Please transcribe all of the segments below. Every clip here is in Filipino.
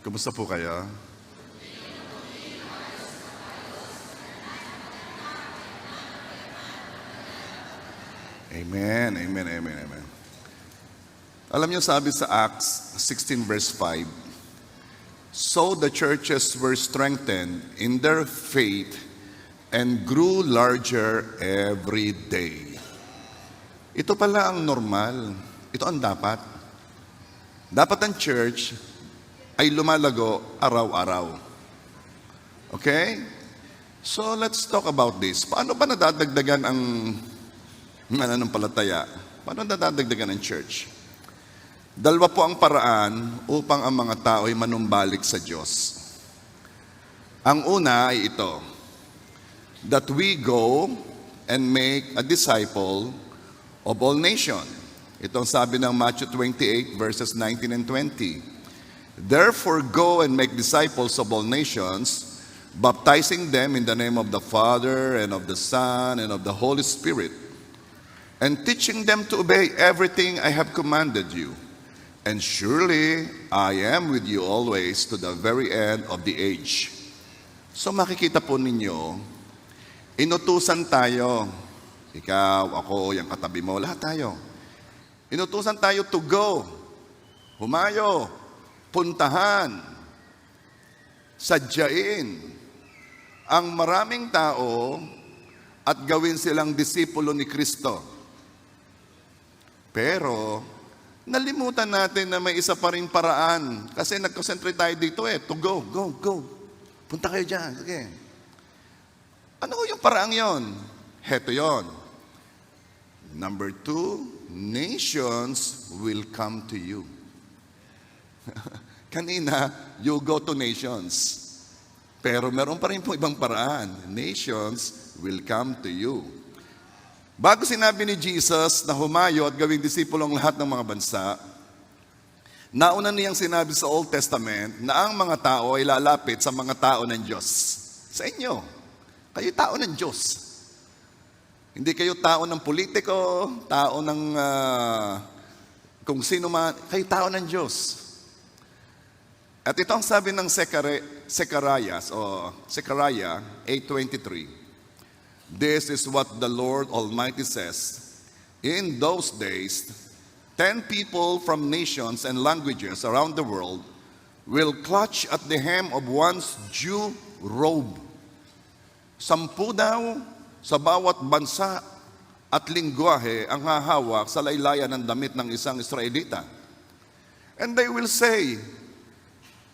Kumusta po kayo? Amen, amen, amen, amen. Alam niyo, sabi sa Acts 16 verse 5, "So the churches were strengthened in their faith and grew larger every day." Ito pala ang normal. Ito ang dapat. Dapat ang church ay lumalago araw-araw. Okay? So let's talk about this. Paano ba nadadagdagan ang mananampalataya? Paano nadadagdagan ang church? Dalawa po ang paraan upang ang mga tao ay manumbalik sa Diyos. Ang una ay ito, that we go and make a disciple of all nations. Ito ang sabi ng Matthew 28 verses 19 and 20. "Therefore go and make disciples of all nations, baptizing them in the name of the Father and of the Son and of the Holy Spirit, and teaching them to obey everything I have commanded you. And surely I am with you always to the very end of the age." So makikita po ninyo, inutusan tayo. Ikaw, ako, yung katabi mo, lahat tayo. Inutusan tayo to go, humayo, puntahan, sadyain ang maraming tao at gawin silang disipulo ni Kristo. Pero, nalimutan natin na may isa pa rin paraan. Kasi nag-concentrate tayo dito to go, go, go. Punta kayo dyan, sige. Ano yung paraang yon? Heto yon. Number 2, nations will come to you. Kanina, you go to nations. Pero meron pa rin po ibang paraan. Nations will come to you. Bago sinabi ni Jesus na humayo at gawing disipulo ang lahat ng mga bansa, nauna niyang sinabi sa Old Testament na ang mga tao ay lalapit sa mga tao ng Diyos. Sa inyo. Kayo tao ng Diyos. Hindi kayo tao ng politiko, tao ng kung sino man. Kayo tao ng Diyos. At ito ang sabi ng Zechariah 8:23. "This is what the Lord Almighty says. In those days, 10 people from nations and languages around the world will clutch at the hem of one's Jew robe." 10 daw sa bawat bansa at lingwahe ang hahawak sa laylayan ng damit ng isang Israelita. "And they will say,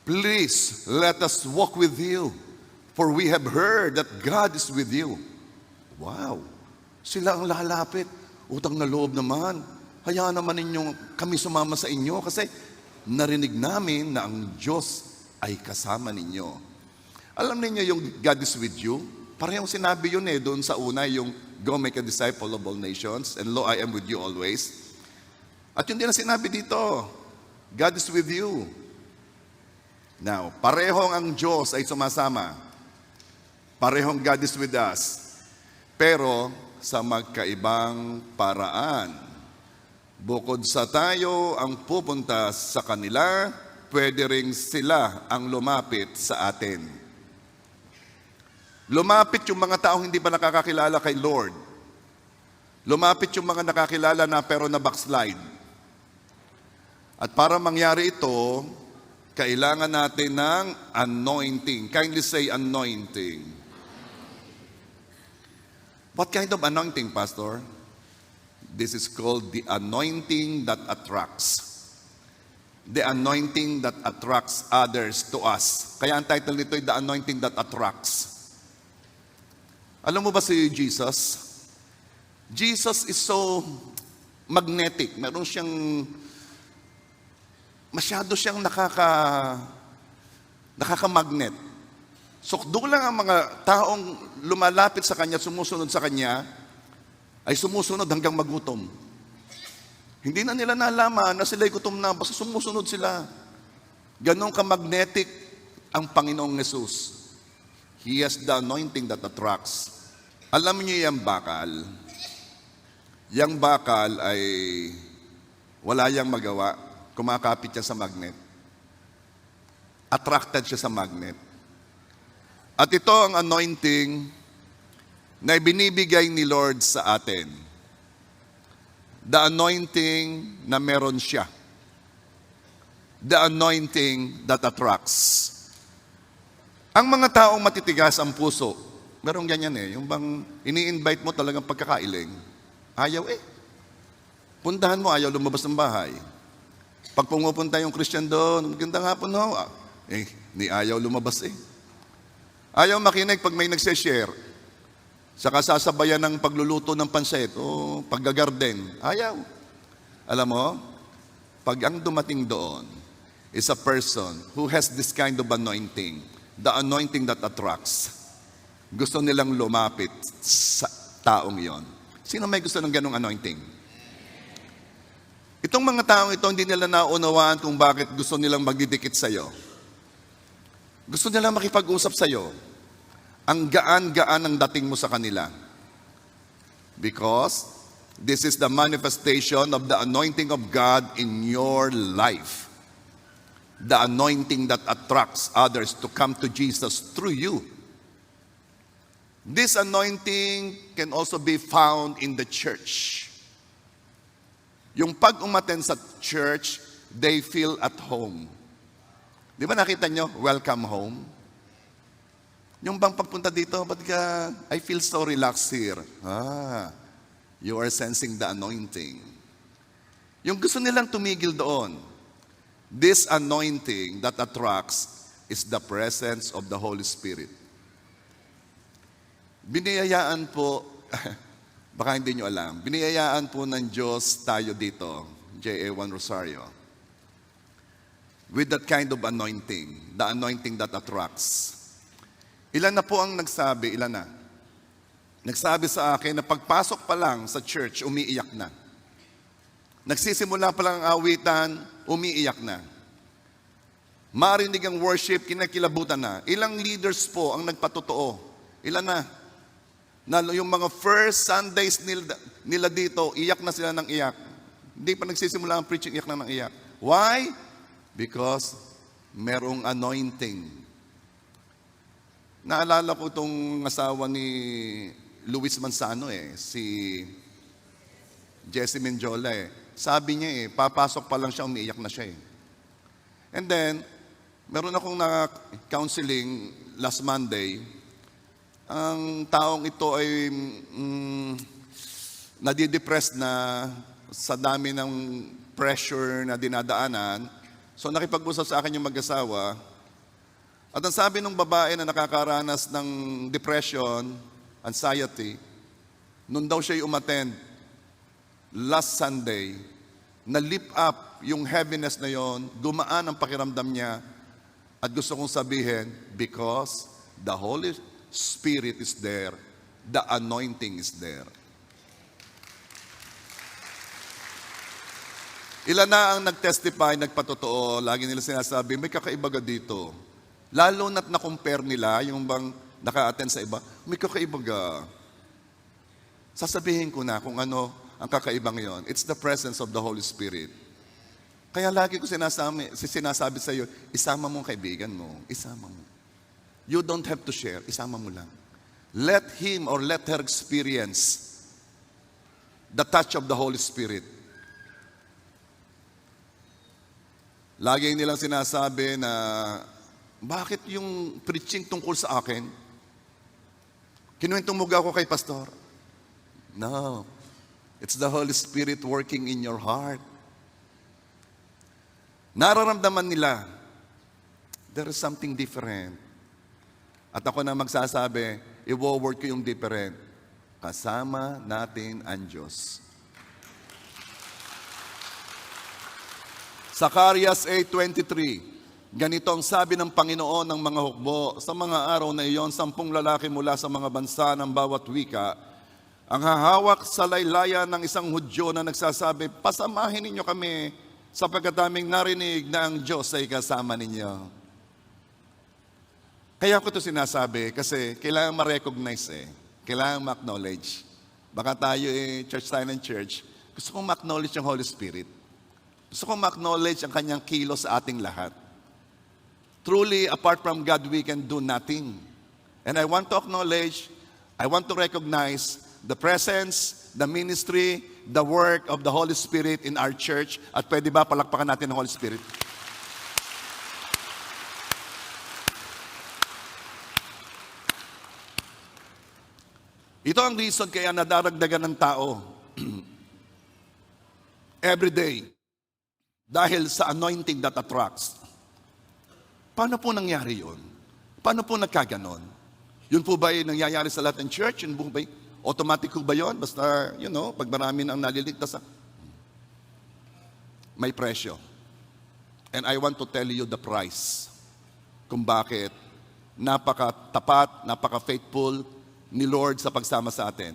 'Please, let us walk with you, for we have heard that God is with you.'" Wow! Sila ang lalapit. Utang na loob naman. Hayaan naman ninyong kami sumama sa inyo kasi narinig namin na ang Diyos ay kasama ninyo. Alam niyo yung God is with you? Parehong sinabi yun doon sa una, yung go make a disciple of all nations, and lo, I am with you always. At yun din ang sinabi dito, God is with you. Now, parehong ang Diyos ay sumasama. Parehong God is with us. Pero sa magkaibang paraan. Bukod sa tayo ang pupunta sa kanila, pwede ring sila ang lumapit sa atin. Lumapit yung mga taong hindi pa nakakakilala kay Lord. Lumapit yung mga nakakilala na pero na backslide. At para mangyari ito, kailangan natin ng anointing. Kindly say anointing. What kind of anointing, Pastor? This is called the anointing that attracts. The anointing that attracts others to us. Kaya ang title nito ay The Anointing That Attracts. Alam mo ba si Jesus? Jesus is so magnetic. Meron siyang, masyado siyang nakakamagnet. So doon lang ang mga taong lumalapit sa Kanya, sumusunod sa Kanya, ay sumusunod hanggang magutom. Hindi na nila nalaman na sila'y gutom na, basta sumusunod sila. Ganon ka-magnetic ang Panginoong Yesus. He has the anointing that attracts. Alam niyo yung bakal. Yang bakal ay wala yang magawa. Kumakapit siya sa magnet. attracted siya sa magnet. At ito ang anointing na ibinibigay ni Lord sa atin. The anointing na meron siya. The anointing that attracts. Ang mga taong matitigas ang puso, merong ganyan yung bang ini-invite mo talagang pagkakailing, ayaw puntahan mo, ayaw lumabas ng bahay. Pag pumupunta yung Christian doon, magandang hapon ho, ni ayaw lumabas Ayaw makinig pag may nagse-share. Saka sasabayan ng pagluluto ng pansit o paggagarden. Ayaw. Alam mo, pag ang dumating doon is a person who has this kind of anointing, the anointing that attracts, gusto nilang lumapit sa taong yon. Sino may gusto ng ganong anointing? Itong mga taong ito, hindi nila naunawaan kung bakit gusto nilang magdidikit sa'yo. Gusto nilang makipag-usap sa'yo. Ang gaan-gaan ang dating mo sa kanila. Because this is the manifestation of the anointing of God in your life. The anointing that attracts others to come to Jesus through you. This anointing can also be found in the church. Yung pag-umattend sa church, they feel at home. Di ba nakita nyo, welcome home? Yung bang pagpunta dito, ba't ka, I feel so relaxed here. You are sensing the anointing. Yung gusto nilang tumigil doon, this anointing that attracts is the presence of the Holy Spirit. Biniyayaan po, baka hindi nyo alam, biniyayaan po ng Diyos tayo dito, JA1 Rosario, with that kind of anointing, the anointing that attracts. Ilan na po ang nagsabi, ilan na? Nagsabi sa akin na pagpasok pa lang sa church, umiiyak na. Nagsisimula pa lang ang awitan, umiiyak na. Marinig ang worship, kinakilabutan na. Ilang leaders po ang nagpatotoo? Ilan na? Na yung mga first Sundays nila dito, iyak na sila ng iyak. Hindi pa nagsisimula ang preaching, iyak na ng iyak. Why? Because merong anointing. Naalala ko itong asawa ni Luis Manzano si Jesse Menjola Sabi niya papasok pa lang siya, umiiyak na siya And then, meron akong na-counseling last Monday. Ang taong ito ay nadidepressed na sa dami ng pressure na dinadaanan. So nakipag-usap sa akin yung mag-asawa. At ang sabi ng babae na nakakaranas ng depression, anxiety, nung daw siya umattend last Sunday, na-lift up yung heaviness na yon, gumaan ang pakiramdam niya, at gusto kong sabihin, because the Holy Spirit is there, the anointing is there. Ilan na ang nag-testify, nagpatotoo, lagi nila sinasabi, may kakaiba ka dito. Lalo na't na-compare nila, yung bang naka-attend sa iba, may kakaiba ka. Sasabihin ko na kung ano ang kakaibang yon. It's the presence of the Holy Spirit. Kaya lagi ko sinasabi sa iyo, isama mo ang kaibigan mo, isama mo. You don't have to share, isama mo lang. Let him or let her experience the touch of the Holy Spirit. Lagi nilang sinasabi na, bakit yung preaching tungkol sa akin? Kinuwentong muga ako kay pastor. No. It's the Holy Spirit working in your heart. Nararamdaman nila, there is something different. At ako na magsasabi, i-work ko yung different. Kasama natin ang Diyos. Zacarias 8:23. Ganito ang sabi ng Panginoon ng mga hukbo, sa mga araw na iyon, 10 lalaki mula sa mga bansa ng bawat wika, ang hahawak sa laylayan ng isang Hudyo na nagsasabi, pasamahin ninyo kami sapagkat aming narinig na ang Diyos ay kasama ninyo. Kaya ko ito sinasabi kasi kailangan ma-recognize kailangan ma-acknowledge. Baka tayo Church Silent Church, gusto kong ma-acknowledge yung Holy Spirit. Gusto kong ma-acknowledge ang kanyang kilos sa ating lahat. truly, apart from God, we can do nothing. And I want to acknowledge, I want to recognize the presence, the ministry, the work of the Holy Spirit in our church. At pwede ba palakpakan natin ang Holy Spirit? Ito ang reason kaya nadaragdagan ng tao every day dahil sa anointing that attracts. Paano po nangyari yun? Paano po nagkaganon? Yun po ba ay nangyayari sa lahat ng church? Yun po ba automatic po ba yun? Basta, pag marami nang naliligtas, may presyo. And I want to tell you the price kung bakit napaka-tapat, napaka-faithful ni Lord sa pagsama sa atin.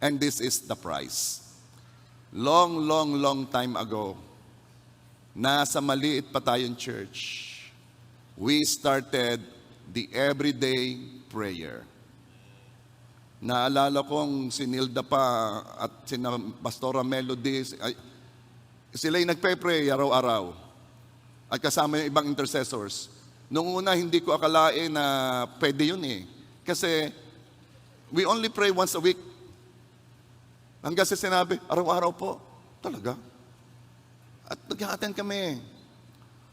And this is the price. Long, long, long time ago, nasa maliit pa tayong church, we started the everyday prayer. Naalala kong si Nilda pa at si Pastora Melody, sila'y nagpe-pray araw-araw at kasama yung ibang intercessors. Noong una, hindi ko akalain na pwede yun eh. Kasi we only pray once a week. Hanggang sa sinabi, araw-araw po. Talaga. At nag-attend kami.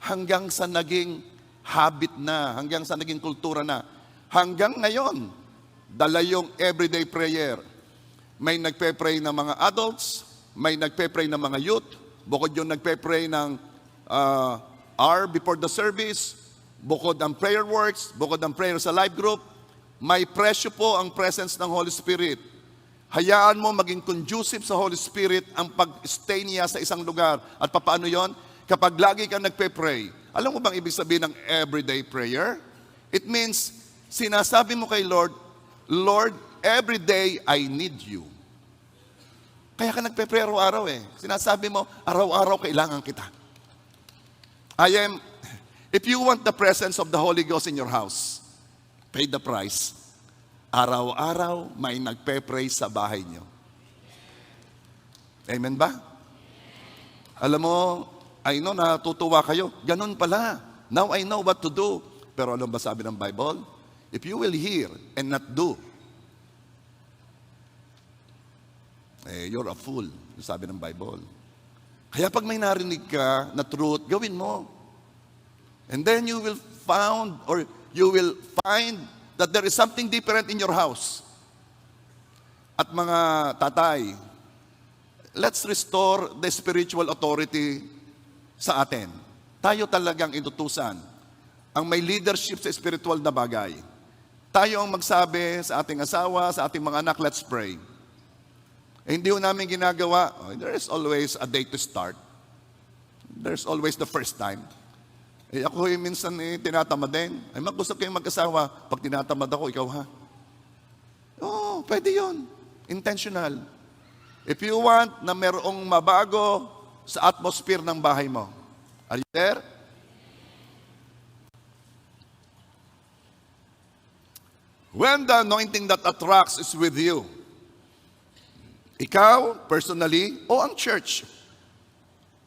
Hanggang sa naging habit na, hanggang sa naging kultura na. Hanggang ngayon, dala yung everyday prayer. May nagpe-pray ng mga adults, may nagpe-pray ng mga youth, bukod yung nagpe-pray ng hour before the service, bukod ang prayer works, bukod ang prayer sa live group, may presyo po ang presence ng Holy Spirit. Hayaan mo maging conducive sa Holy Spirit ang pag-stay niya sa isang lugar. At paano yon? Kapag lagi kang nagpe-pray, alam mo bang ibig sabihin ng everyday prayer? It means, sinasabi mo kay Lord, Lord, every day I need you. Kaya ka nagpe-pray araw-araw eh. Sinasabi mo, araw-araw kailangan kita. If you want the presence of the Holy Ghost in your house, pay the price. Araw-araw may nagpe-pray sa bahay niyo. Amen ba? Alam mo, I know natutuwa kayo. Ganun pala. Now I know what to do. Pero alam ba sabi ng Bible? If you will hear and not do, you're a fool. Sabi ng Bible. Kaya pag may narinig ka na truth, gawin mo. And then you will find that there is something different in your house. At mga tatay, let's restore the spiritual authority sa atin. Tayo talagang inutusan ang may leadership sa spiritual na bagay. Tayo ang magsabi sa ating asawa, sa ating mga anak, let's pray. Hindi ho namin ginagawa, there is always a day to start. There's always the first time. Ako minsan tinatamad din. Mag-usap kayong mag-asawa. Pag tinatamad ako, ikaw ha? Oo, pwede yun. Intentional. If you want na merong mabago sa atmosphere ng bahay mo. Are you there? When the anointing that attracts is with you, ikaw, personally, o ang church,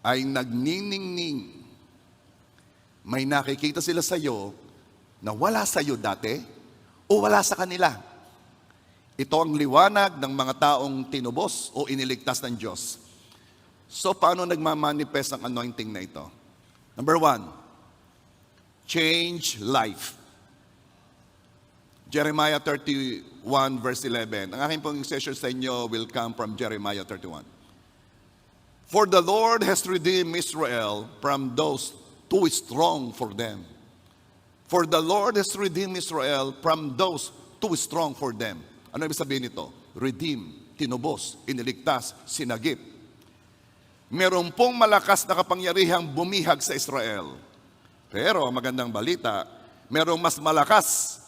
ay nagniningning. May nakikita sila sa iyo na wala sa iyo dati o wala sa kanila. Ito ang liwanag ng mga taong tinubos o iniligtas ng Diyos. So, paano nagmamanifest ang anointing na ito? Number 1, change life. Jeremiah 31 verse 11. Ang aking pong session sa inyo will come from Jeremiah 31. For the Lord has redeemed Israel from those too strong for them. For the Lord has redeemed Israel from those too strong for them. Ano ibig sabihin nito? Redeem, tinubos, iniligtas, sinagip. Meron pong malakas na kapangyarihang bumihag sa Israel. Pero ang magandang balita, merong mas malakas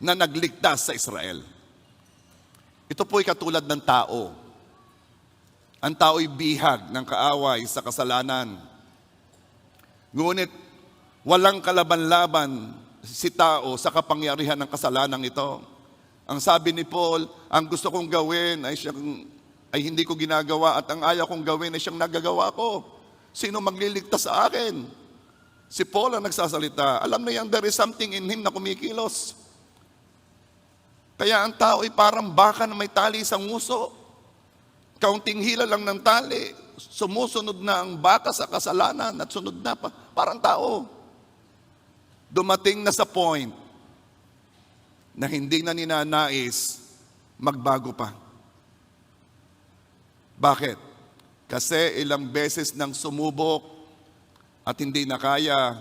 na nagligtas sa Israel. Ito po'y katulad ng tao. Ang tao'y bihag ng kaaway sa kasalanan. Ngunit walang kalaban-laban si tao sa kapangyarihan ng kasalanan ito. Ang sabi ni Paul, ang gusto kong gawin ay hindi ko ginagawa at ang ayaw kong gawin ay siyang nagagawa ko. Sino magliligtas sa akin? Si Paul ang nagsasalita. Alam na yan, there is something in him na kumikilos. Kaya ang tao ay parang baka na may tali sa nguso. Kaunting hila lang ng tali, sumusunod na ang baka sa kasalanan at sunod na pa. Parang tao. Dumating na sa point na hindi na ninanais magbago pa. Bakit? Kasi ilang beses nang sumubok at hindi na kaya,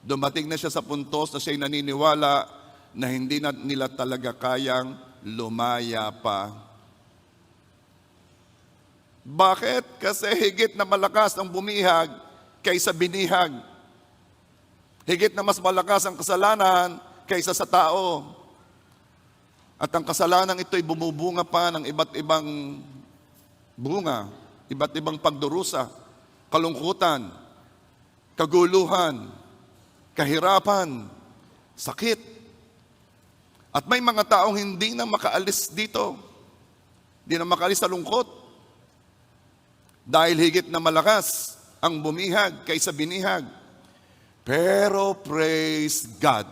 dumating na siya sa puntos na siya'y naniniwala na hindi na nila talaga kayang lumaya pa. Bakit? Kasi higit na malakas ang bumihag kaysa binihag. Higit na mas malakas ang kasalanan kaysa sa tao. At ang kasalanan ito'y bumubunga pa ng iba't ibang bunga, iba't ibang pagdurusa, kalungkutan, kaguluhan, kahirapan, sakit. At may mga taong hindi na makaalis dito. Hindi na makaalis sa lungkot. Dahil higit na malakas ang bumihag kaysa binihag. Pero praise God,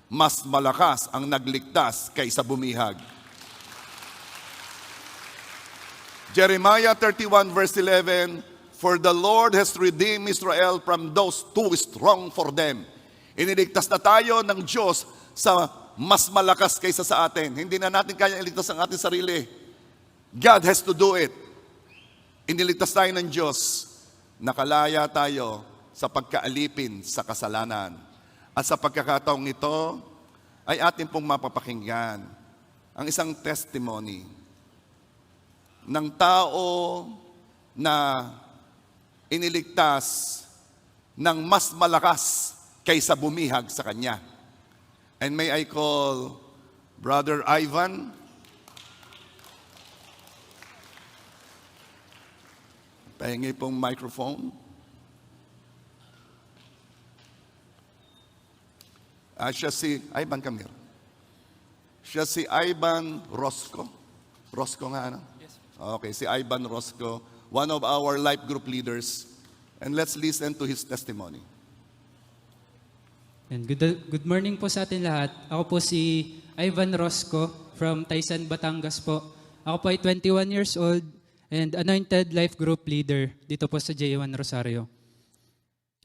mas malakas ang nagligtas kaysa bumihag. Jeremiah 31 verse 11, for the Lord has redeemed Israel from those too strong for them. Iniligtas na tayo ng Diyos sa mas malakas kaysa sa atin. Hindi na natin kaya iligtas ang ating sarili. God has to do it. Iniligtas tayo ng Diyos. Nakalaya tayo sa pagkaalipin sa kasalanan. At sa pagkakataong ito, ay atin pong mapapakinggan ang isang testimony ng tao na iniligtas ng mas malakas kaysa bumihag sa kanya. And may I call Brother Ivan? Pahingi pong microphone. Siya si Ivan, come here. Siya si Ivan Rosco. Rosco nga, ano? Yes. Okay, si Ivan Rosco, one of our life group leaders. And let's listen to his testimony. And good morning po sa atin lahat. Ako po si Ivan Rosco from Taysan, Batangas po. Ako po ay 21 years old and anointed life group leader dito po sa J1 Rosario.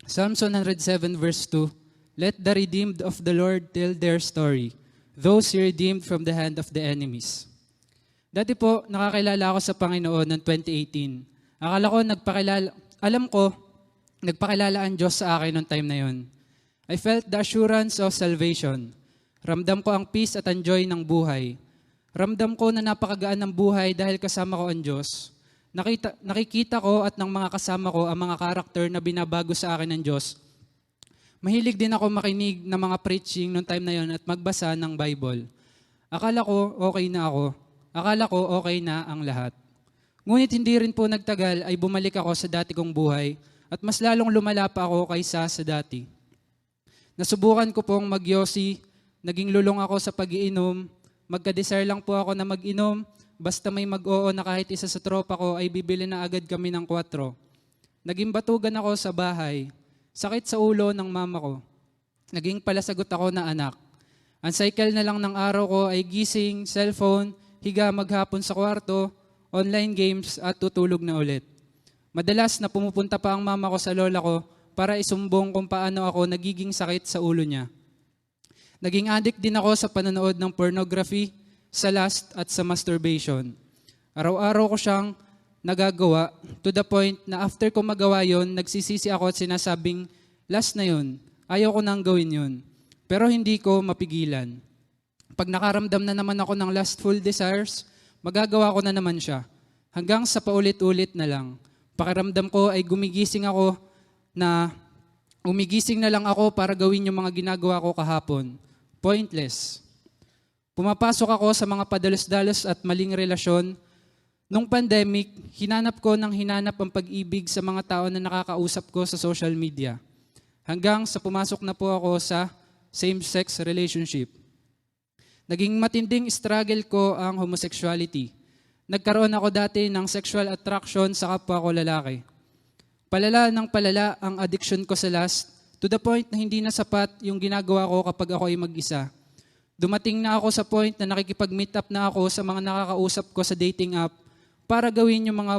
Psalms 107 verse 2, let the redeemed of the Lord tell their story, those He redeemed from the hand of the enemies. Dati po, nakakilala ako sa Panginoon noong 2018. Alam ko, nagpakilala ang Diyos sa akin noong time na yon. I felt the assurance of salvation. Ramdam ko ang peace at ang joy ng buhay. Ramdam ko na napakagaan ng buhay dahil kasama ko ang Diyos. Nakikita ko at ng mga kasama ko ang mga karakter na binabago sa akin ng Diyos. Mahilig din ako makinig ng mga preaching noong time na yon at magbasa ng Bible. Akala ko okay na ako. Akala ko okay na ang lahat. Ngunit hindi rin po nagtagal ay bumalik ako sa dati kong buhay at mas lalong lumala pa ako kaysa sa dati. Nasubukan ko pong magyosi, naging lulong ako sa pag-iinom, magka-desire lang po ako na mag-inom, basta may mag-oo na kahit isa sa tropa ko ay bibili na agad kami ng 4. Naging batugan ako sa bahay, sakit sa ulo ng mama ko. Naging palasagot ako na anak. Ang cycle na lang ng araw ko ay gising, cellphone, higa maghapon sa kwarto, online games at tutulog na ulit. Madalas na pumupunta pa ang mama ko sa lola ko para isumbong kung paano ako nagiging sakit sa ulo niya. Naging addict din ako sa panonood ng pornography, sa lust at sa masturbation. Araw-araw ko siyang nagagawa to the point na after ko magawa yon, nagsisisi ako at sinasabing, last na yon, ayaw ko nang gawin yon. Pero hindi ko mapigilan. Pag nakaramdam na naman ako ng lustful desires, magagawa ko na naman siya. Hanggang sa paulit-ulit na lang. Pakiramdam ko ay umigising na lang ako para gawin yung mga ginagawa ko kahapon. Pointless. Pumapasok ako sa mga padalos-dalos at maling relasyon. Nung pandemic, hinanap ang pag-ibig sa mga tao na nakakausap ko sa social media. Hanggang sa pumasok na po ako sa same-sex relationship. Naging matinding struggle ko ang homosexuality. Nagkaroon ako dati ng sexual attraction sa kapwa ko lalaki. Palala ng palala ang addiction ko sa lust, to the point na hindi na sapat yung ginagawa ko kapag ako ay mag-isa. Dumating na ako sa point na nakikipag-meet up na ako sa mga nakakausap ko sa dating app para gawin yung mga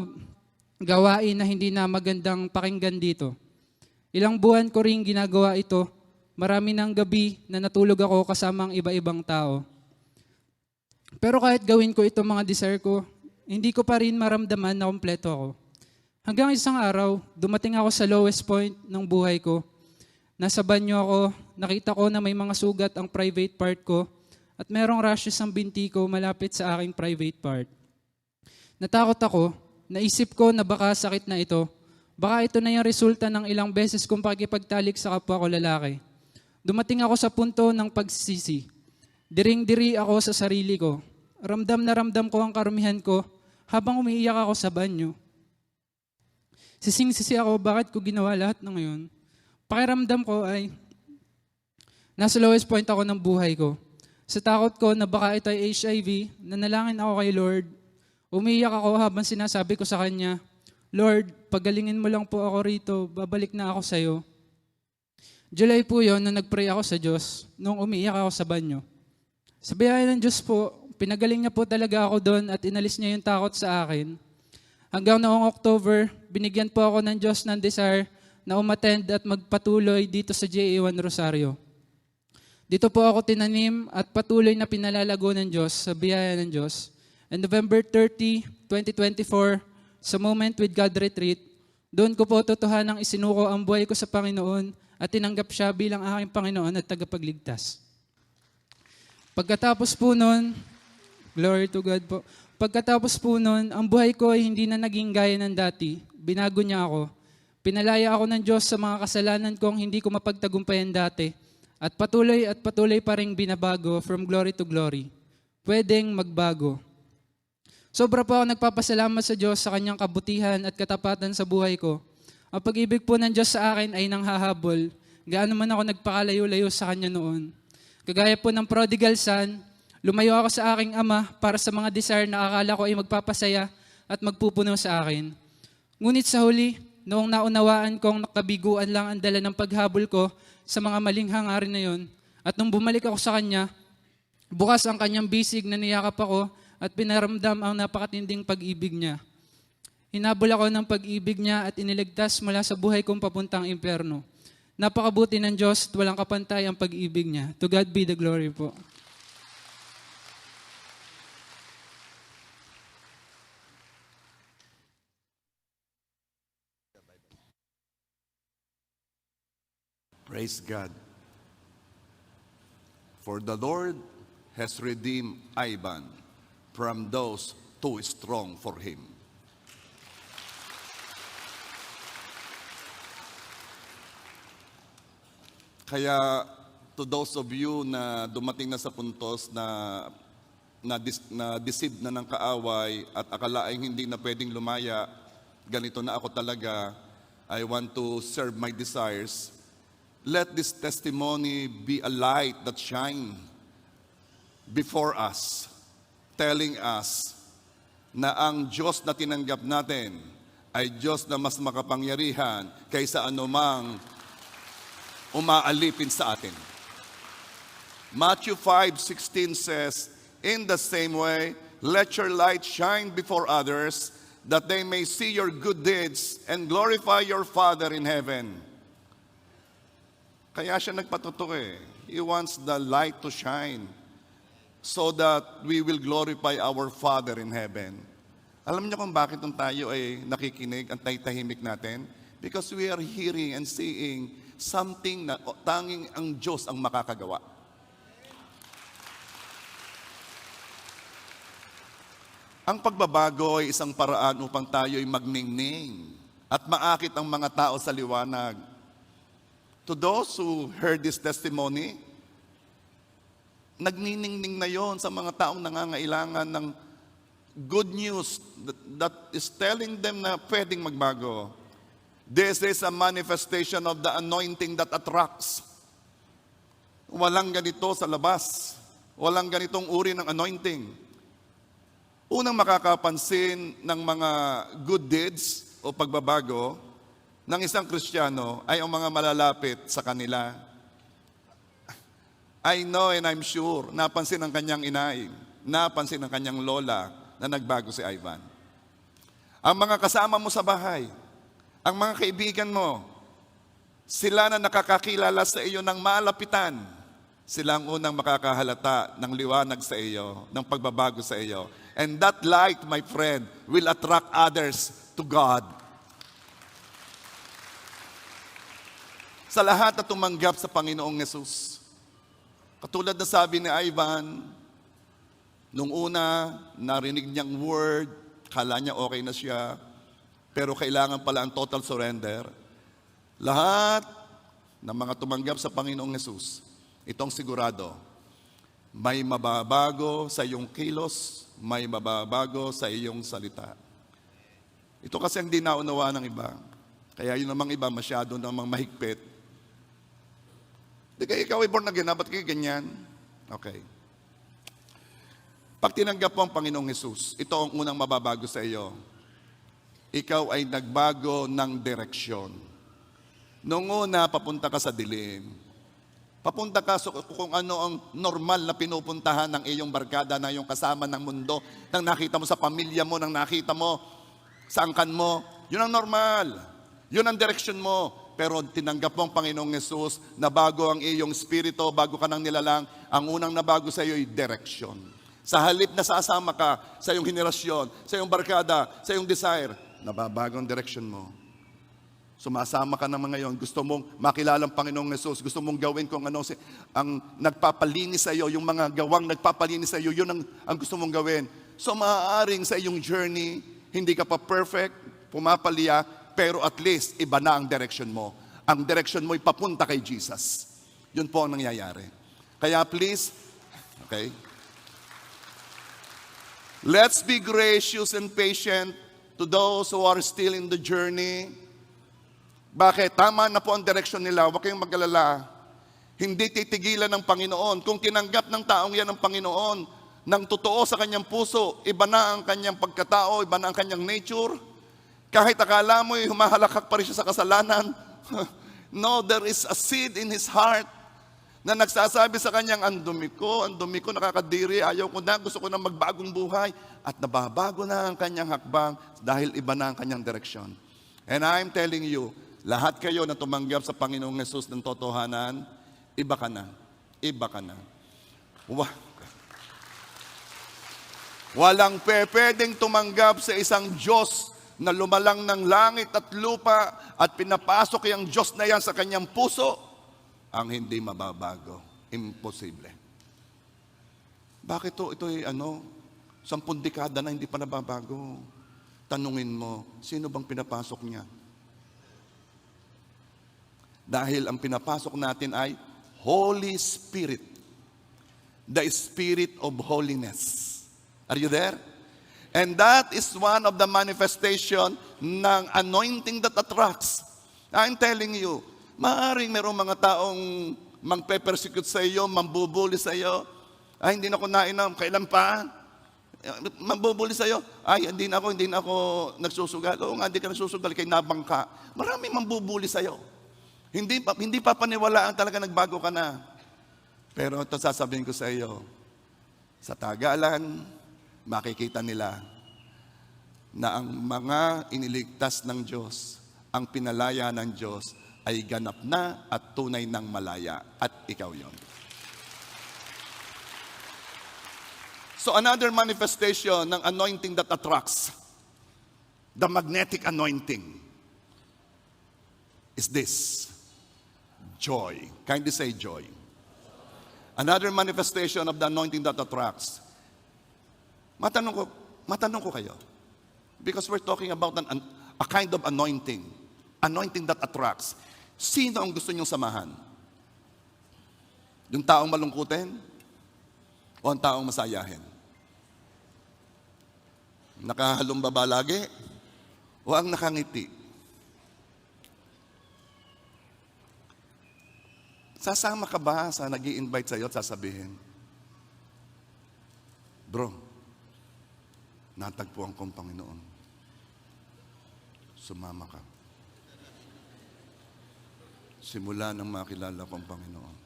gawain na hindi na magandang pakinggan dito. Ilang buwan ko rin ginagawa ito. Marami ng gabi na natulog ako kasama ang iba-ibang tao. Pero kahit gawin ko itong mga desire ko, hindi ko pa rin maramdaman na kompleto ako. Hanggang isang araw, dumating ako sa lowest point ng buhay ko. Nasa banyo ako, nakita ko na may mga sugat ang private part ko at merong rashes ang binti ko malapit sa aking private part. Natakot ako, naisip ko na baka sakit na ito. Baka ito na yung resulta ng ilang beses kong pakikipagtalik sa kapwa ko lalaki. Dumating ako sa punto ng pagsisisi. Diring-diri ako sa sarili ko. Ramdam na ramdam ko ang karumihan ko habang umiiyak ako sa banyo. Sising-sisi ako bakit ko ginawa lahat ng ngayon. Pakiramdam ko ay nasa lowest point ako ng buhay ko. Sa takot ko na baka ito ay HIV, nanalangin ako kay Lord. Umiiyak ako habang sinasabi ko sa Kanya, Lord, pagalingin mo lang po ako rito, babalik na ako sa iyo. July po yon na nagpray ako sa Diyos nung umiiyak ako sa banyo. Sa biyaya ng Diyos po, pinagaling niya po talaga ako doon at inalis niya yung takot sa akin. Hanggang noong October, binigyan po ako ng Diyos ng desire na umattend at magpatuloy dito sa JA1 Rosario. Dito po ako tinanim at patuloy na pinalalago ng Diyos sa biyaya ng Diyos. And November 30, 2024, sa Moment with God Retreat, doon ko po totohanang isinuko ang buhay ko sa Panginoon at tinanggap siya bilang aking Panginoon at tagapagligtas. Pagkatapos po nun, glory to God po, pagkatapos po nun, ang buhay ko ay hindi na naging gaya ng dati. Binago niya ako. Pinalaya ako ng Diyos sa mga kasalanan kong hindi ko mapagtagumpayan dati. At patuloy pa rin binabago from glory to glory. Pwedeng magbago. Sobra po ako nagpapasalamat sa Diyos sa kanyang kabutihan at katapatan sa buhay ko. Ang pag-ibig po ng Diyos sa akin ay nanghahabol. Gaano man ako nagpakalayo-layo sa Kanya noon. Kagaya po ng prodigal son, lumayo ako sa aking ama para sa mga desire na akala ko ay magpapasaya at magpupuno sa akin. Ngunit sa huli, noong naunawaan kong nakabiguan lang ang dala ng paghabol ko sa mga maling hangarin na yon, at nung bumalik ako sa Kanya, bukas ang Kanyang bisig na niyakap ako at pinaramdam ang napakatinding pag-ibig niya. Hinabol ako ng pag-ibig niya at iniligtas mula sa buhay kong papuntang impyerno. Napakabuti ng Diyos at walang kapantay ang pag-ibig niya. To God be the glory po. Praise God. For the Lord has redeemed Ivan from those too strong for him. Kaya to those of you na dumating na sa puntos na deceive na ng kaaway at akalaing hindi na pwedeng lumaya, ganito na ako talaga, I want to serve my desires. Let this testimony be a light that shine before us, telling us na ang Diyos na tinanggap natin ay Diyos na mas makapangyarihan kaysa anumang umaalipin sa atin. Matthew 5:16 says, in the same way, let your light shine before others, that they may see your good deeds and glorify your Father in heaven. Kaya siya nagpatutok eh. He wants the light to shine so that we will glorify our Father in heaven. Alam niyo kung bakit nung tayo ay nakikinig, ang tahimik natin? Because we are hearing and seeing something na tanging ang Diyos ang makakagawa. Ang pagbabago ay isang paraan upang tayo ay magningning at maakit ang mga tao sa liwanag. To those who heard this testimony, nagniningning na yon sa mga taong nangangailangan ng good news that is telling them na pwedeng magbago. This is a manifestation of the anointing that attracts. Walang ganito sa labas. Walang ganitong uri ng anointing. Unang makakapansin ng mga good deeds o pagbabago, ng isang Kristiyano ay ang mga malalapit sa kanila. I know and I'm sure, napansin ng kanyang inay, napansin ng kanyang lola na nagbago si Ivan. Ang mga kasama mo sa bahay, ang mga kaibigan mo, sila na nakakakilala sa iyo ng malapitan, sila ang unang makakahalata ng liwanag sa iyo, ng pagbabago sa iyo. And that light, my friend, will attract others to God. Sa lahat na tumanggap sa Panginoong Yesus, katulad na sabi ni Ivan, nung una, narinig niyang word, kala niya okay na siya, pero kailangan pala ang total surrender. Lahat ng mga tumanggap sa Panginoong Yesus, itong sigurado, may mababago sa iyong kilos, may mababago sa iyong salita. Ito kasi ang di naunawa ng iba. Kaya yun namang iba masyado namang mahigpit. Di kaya ikaw ay born again, ba't kayo ganyan? Okay. Pag tinanggap mo ang Panginoong Hesus, ito ang unang mababago sa iyo. Ikaw ay nagbago ng direksyon. Noong una, papunta ka sa dilim. Papunta ka kung ano ang normal na pinupuntahan ng iyong barkada, na iyong kasama ng mundo, nang nakita mo sa pamilya mo, nang nakita mo sa angkan mo. Yun ang normal. Yun ang direksyon mo. Pero tinanggap mo ang Panginoong Hesus, na bago ang iyong spirito, bago ka ng nilalang, ang unang nabago sa iyo ay direksyon. Sa halip na sasama ka sa iyong henerasyon, sa iyong barkada, sa iyong desire, nababago ang direksyon mo. Sumasama ka naman ngayon, gusto mong makilala ang Panginoong Yesus, gusto mong gawin kung ano ang nagpapalinis sa iyo, yung mga gawang nagpapalinis sa iyo, yun ang gusto mong gawin. So maaaring sa iyong journey, hindi ka pa perfect, pumapalya, pero at least iba na ang direction mo. Ang direction mo ay papunta kay Jesus. Yun po ang nangyayari. Kaya please, okay, let's be gracious and patient to those who are still in the journey. Bakit? Tama na po ang direksyon nila. Huwag kayong mag-alala. Hindi titigilan ng Panginoon. Kung tinanggap ng taong yan ng Panginoon, ng totoo sa kanyang puso, iba na ang kanyang pagkatao, iba na ang kanyang nature. Kahit akala mo humahalakak pa rin siya sa kasalanan. No, there is a seed in his heart na nagsasabi sa kanyang, ang dumi ko, nakakadiri, ayaw ko na, gusto ko na magbagong buhay. At nababago na ang kanyang hakbang dahil iba na ang kanyang direksyon. And I'm telling you, lahat kayo na tumanggap sa Panginoong Yesus ng totohanan, iba ka na. Iba ka na. Walang pwedeng tumanggap sa isang Diyos na lumalang ng langit at lupa at pinapasok yung Diyos na yan sa kanyang puso ang hindi mababago. Imposible. Bakit to? Ito ay 10 dekada na hindi pa nababago. Tanungin mo, sino bang pinapasok niya? Dahil ang pinapasok natin ay Holy Spirit. The Spirit of Holiness. Are you there? And that is one of the manifestation ng anointing that attracts. I'm telling you, maaaring merong mga taong magpe-persecute sa iyo, mambubuli sa iyo. Ay, hindi na ako nainom. Kailan pa? Mambubuli sa iyo. Ay, hindi na ako nagsusugal. Oo nga, hindi ka nagsusugal, kay nabangka. Maraming mambubuli sa iyo. Hindi pa paniwalaan talaga nagbago ka na. Pero ito sasabihin ko sa iyo, sa tagalan, makikita nila na ang mga iniligtas ng Diyos, ang pinalaya ng Diyos, ay ganap na at tunay ng malaya. At ikaw yon. So another manifestation ng anointing that attracts, the magnetic anointing, is this. Joy. Kindly say joy. Another manifestation of the anointing that attracts. Matanong ko kayo. Because we're talking about a kind of anointing. Anointing that attracts. Sino ang gusto niyong samahan? Yung taong malungkutin? O ang taong masayahin? Nakahalumbaba lagi? O ang nakangiti? Sasama ka ba sa nag-i-invite sa'yo at sasabihin, bro, natagpuan kong Panginoon. Sumama ka. simula nang makilala ko ang Panginoon,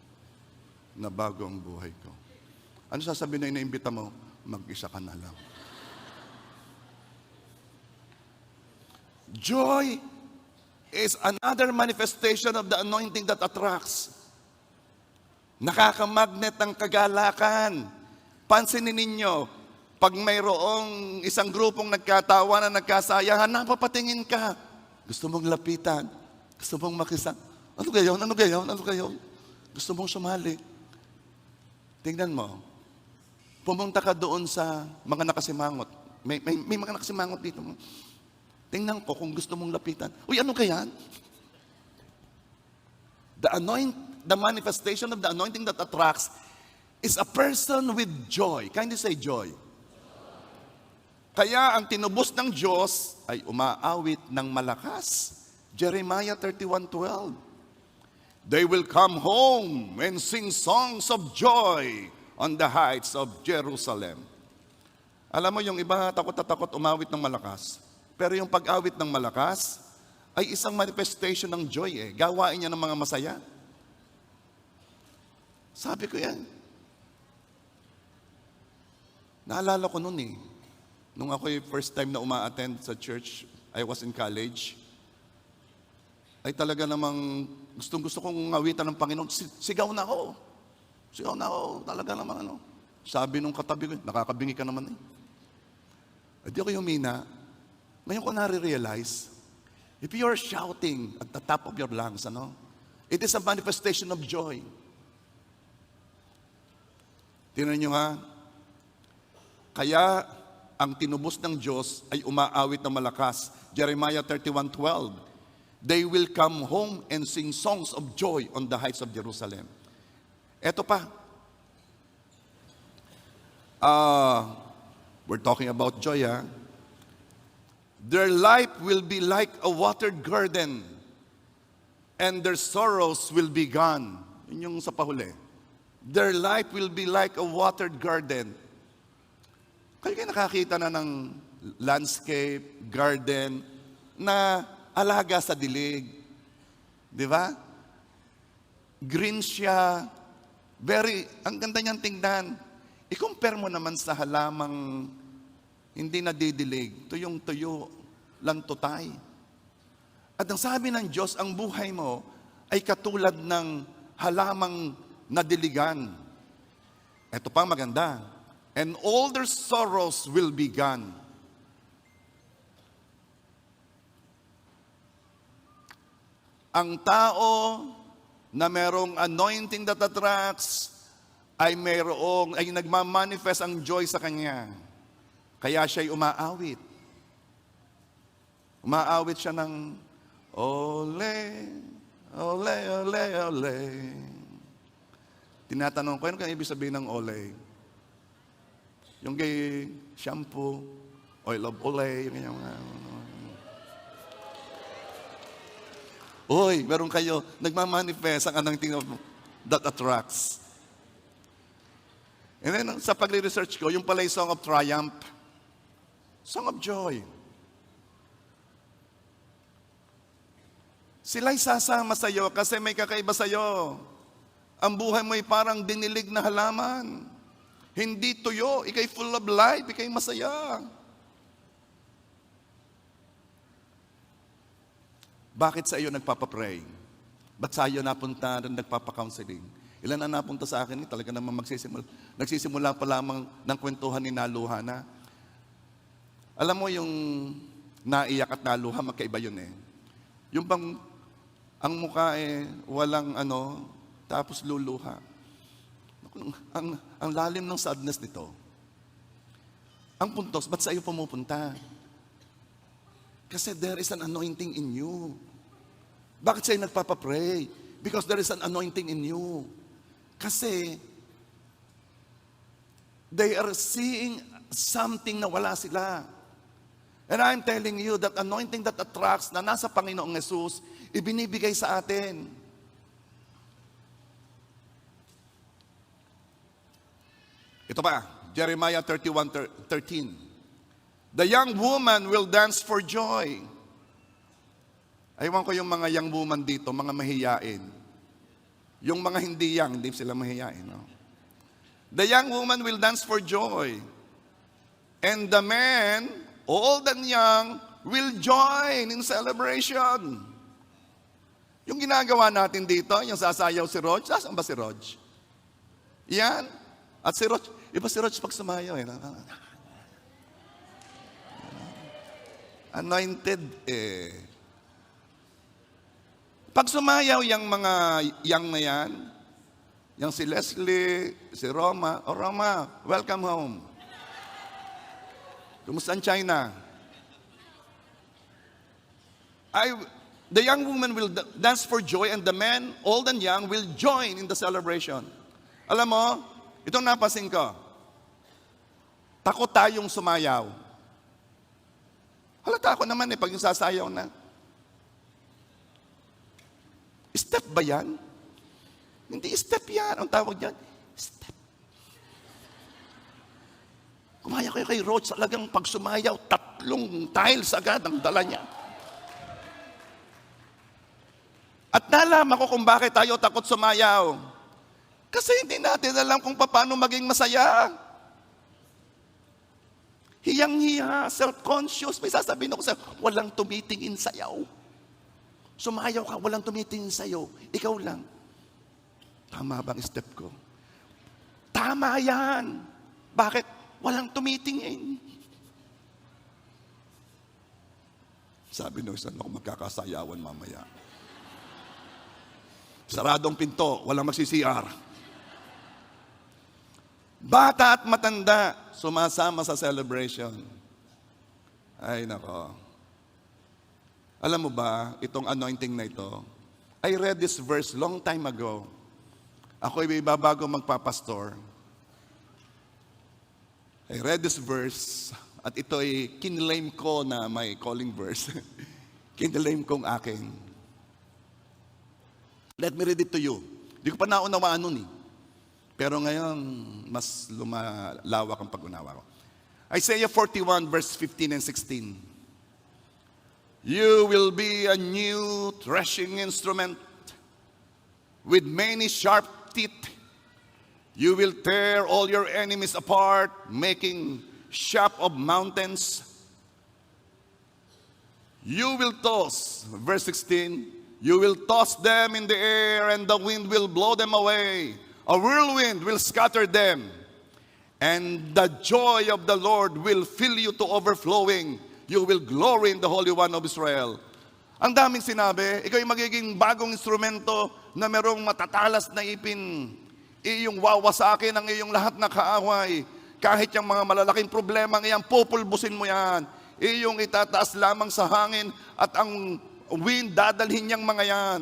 nabago ang buhay ko. Ano sasabihin na inaimbita mo? Mag-isa ka na lang. Joy is another manifestation of the anointing that attracts. Nakakamagnet ng kagalakan. Pansinin ninyo, pag mayroong isang grupong nagkatawa na nagkasayahan, napapatingin ka. Gusto mong lapitan. Gusto mong makisa. Ano gayon? Ano gayon? Ano gayon? Gusto mong sumali. Tingnan mo. Pumunta ka doon sa mga nakasimangot. May mga nakasimangot dito. Tingnan ko kung gusto mong lapitan. Uy, ano kaya? The manifestation of the anointing that attracts is a person with joy. Kindly say joy. Kaya ang tinubos ng Diyos ay umaawit ng malakas. Jeremiah 31:12. They will come home and sing songs of joy on the heights of Jerusalem. Alam mo, yung iba takot na takot umawit ng malakas. Pero yung pag-awit ng malakas ay isang manifestation ng joy eh. Gawain niya ng mga masaya. Sabi ko yan. Naalala ko noon eh. Nung ako first time na uma-attend sa church, I was in college, ay talaga namang gustong-gusto kong ngawitan ng Panginoon. Sigaw na ako. Sigaw na ako. Talaga namang ano. Sabi nung katabi ko, nakakabingi ka naman eh. Hindi ako humina. Ngayon ko nare-realize, if you are shouting at the top of your lungs, it is a manifestation of joy. Tingnan nyo ha, kaya ang tinubos ng Diyos ay umaawit ng malakas. Jeremiah 31:12. They will come home and sing songs of joy on the heights of Jerusalem. Eto pa. We're talking about joy ha. Their life will be like a watered garden, and their sorrows will be gone. Yun yung sa pahuli. Their life will be like a watered garden. Kayo nakakita na ng landscape, garden, na alaga sa dilig. Di ba? Green siya. Ang ganda niyang tingnan. I-compare mo naman sa halamang hindi nadidilig, tuyong-tuyo, lantutay. At ang sabi ng Diyos, ang buhay mo ay katulad ng halamang nadiligan. Ito pa maganda. And all their sorrows will be gone. Ang tao na merong anointing that attracts ay nagmamanifest ang joy sa kanya. Kaya siya'y umaawit. Umaawit siya ng ole, ole, ole, ole. Tinatanong ko, ano kaya ibig sabihin ng ole? Yung kay shampoo, oil of ole, yung ganyan. Uy, meron kayo, nagmamanifest ang anointing that attracts. And then, sa pagre-research ko, yung pala yung Song of Triumph, Song of Joy. Sila'y sasama sa'yo kasi may kakaiba sa'yo. Ang buhay mo'y parang dinilig na halaman. Hindi tuyo, ikay full of life, ikay masaya. Bakit sa iyo nagpapapray? Ba't sa iyo napunta rin nagpapakounseling? Ilan na napunta sa akin, talaga naman nagsisimula pa lamang ng kwentuhan ni naluha na. Alam mo yung naiyak at naluha, magkaiba yun eh. Yung bang ang mukha walang tapos luluha. Ang lalim ng sadness nito. Ang puntos, ba't sa iyo pumupunta? Kasi there is an anointing in you. Bakit sa'yo nagpapapray? Because there is an anointing in you. Kasi they are seeing something na wala sila. And I'm telling you that anointing that attracts na nasa Panginoong Yesus, ibinibigay sa atin. Ito pa, Jeremiah 31:13. The young woman will dance for joy. Aywan ko yung mga young woman dito, mga mahiyain. Yung mga hindi young, hindi sila mahiyain. No? The young woman will dance for joy. And the men, old and young, will join in celebration. Yung ginagawa natin dito, yung sasayaw si Rog, saan ba si Rog? Yan. At si Rog, iba si Rog pag sumayaw. Anointed Pag sumayaw yung mga young na yan, yung si Leslie, si Roma, Roma, welcome home. Kumusta ang China? The young woman will dance for joy and the men, old and young, will join in the celebration. Alam mo, itong napansin ko, takot tayong sumayaw. Halata ako naman pag yung sasayaw na. Step ba yan? Hindi step yan. Ang tawag dyan, step. Kumaya kayo kay Roach, talagang pag sumayaw, 3 tiles agad ang dala niya. At nalaman ko kung bakit tayo takot sumayaw. Kasi hindi natin alam kung paano maging masaya. Hiyang-hiya, self-conscious. May sasabihin ako sa'yo, walang tumitingin sayaw. Sumayaw ka, walang tumitingin sa'yo. Ikaw lang. Tama bang step ko? Tama yan. Bakit? Walang tumitingin. Sabi nung isa, ako magkakasayawan mamaya. Saradong pinto, walang magsi-CR. Bata at matanda, sumasama sa celebration. Ay, nako. Alam mo ba, itong anointing na ito, I read this verse long time ago. Ako ay bago magpapastor. I read this verse, at ito ay kinlaim ko na may calling verse. Kinlaim kong akin. Let me read it to you. Di ko pa naunawaan nun eh. Pero ngayon, mas lumalawak ang pag-unawa ko. Isaiah 41 verse 15 and 16. You will be a new threshing instrument with many sharp teeth. You will tear all your enemies apart, making shape of mountains. You will toss, verse 16, you will toss them in the air and the wind will blow them away. A whirlwind will scatter them, and the joy of the Lord will fill you to overflowing. You will glory in the Holy One of Israel. Ang daming sinabi, ikaw ay magiging bagong instrumento na merong matatalas na ipin. Iyong wawasakin ang iyong lahat na kaaway. Kahit yung mga malalaking problema ngayon, pupulbusin mo yan. Iyong itataas lamang sa hangin at ang wind dadalhin niyang mga yan.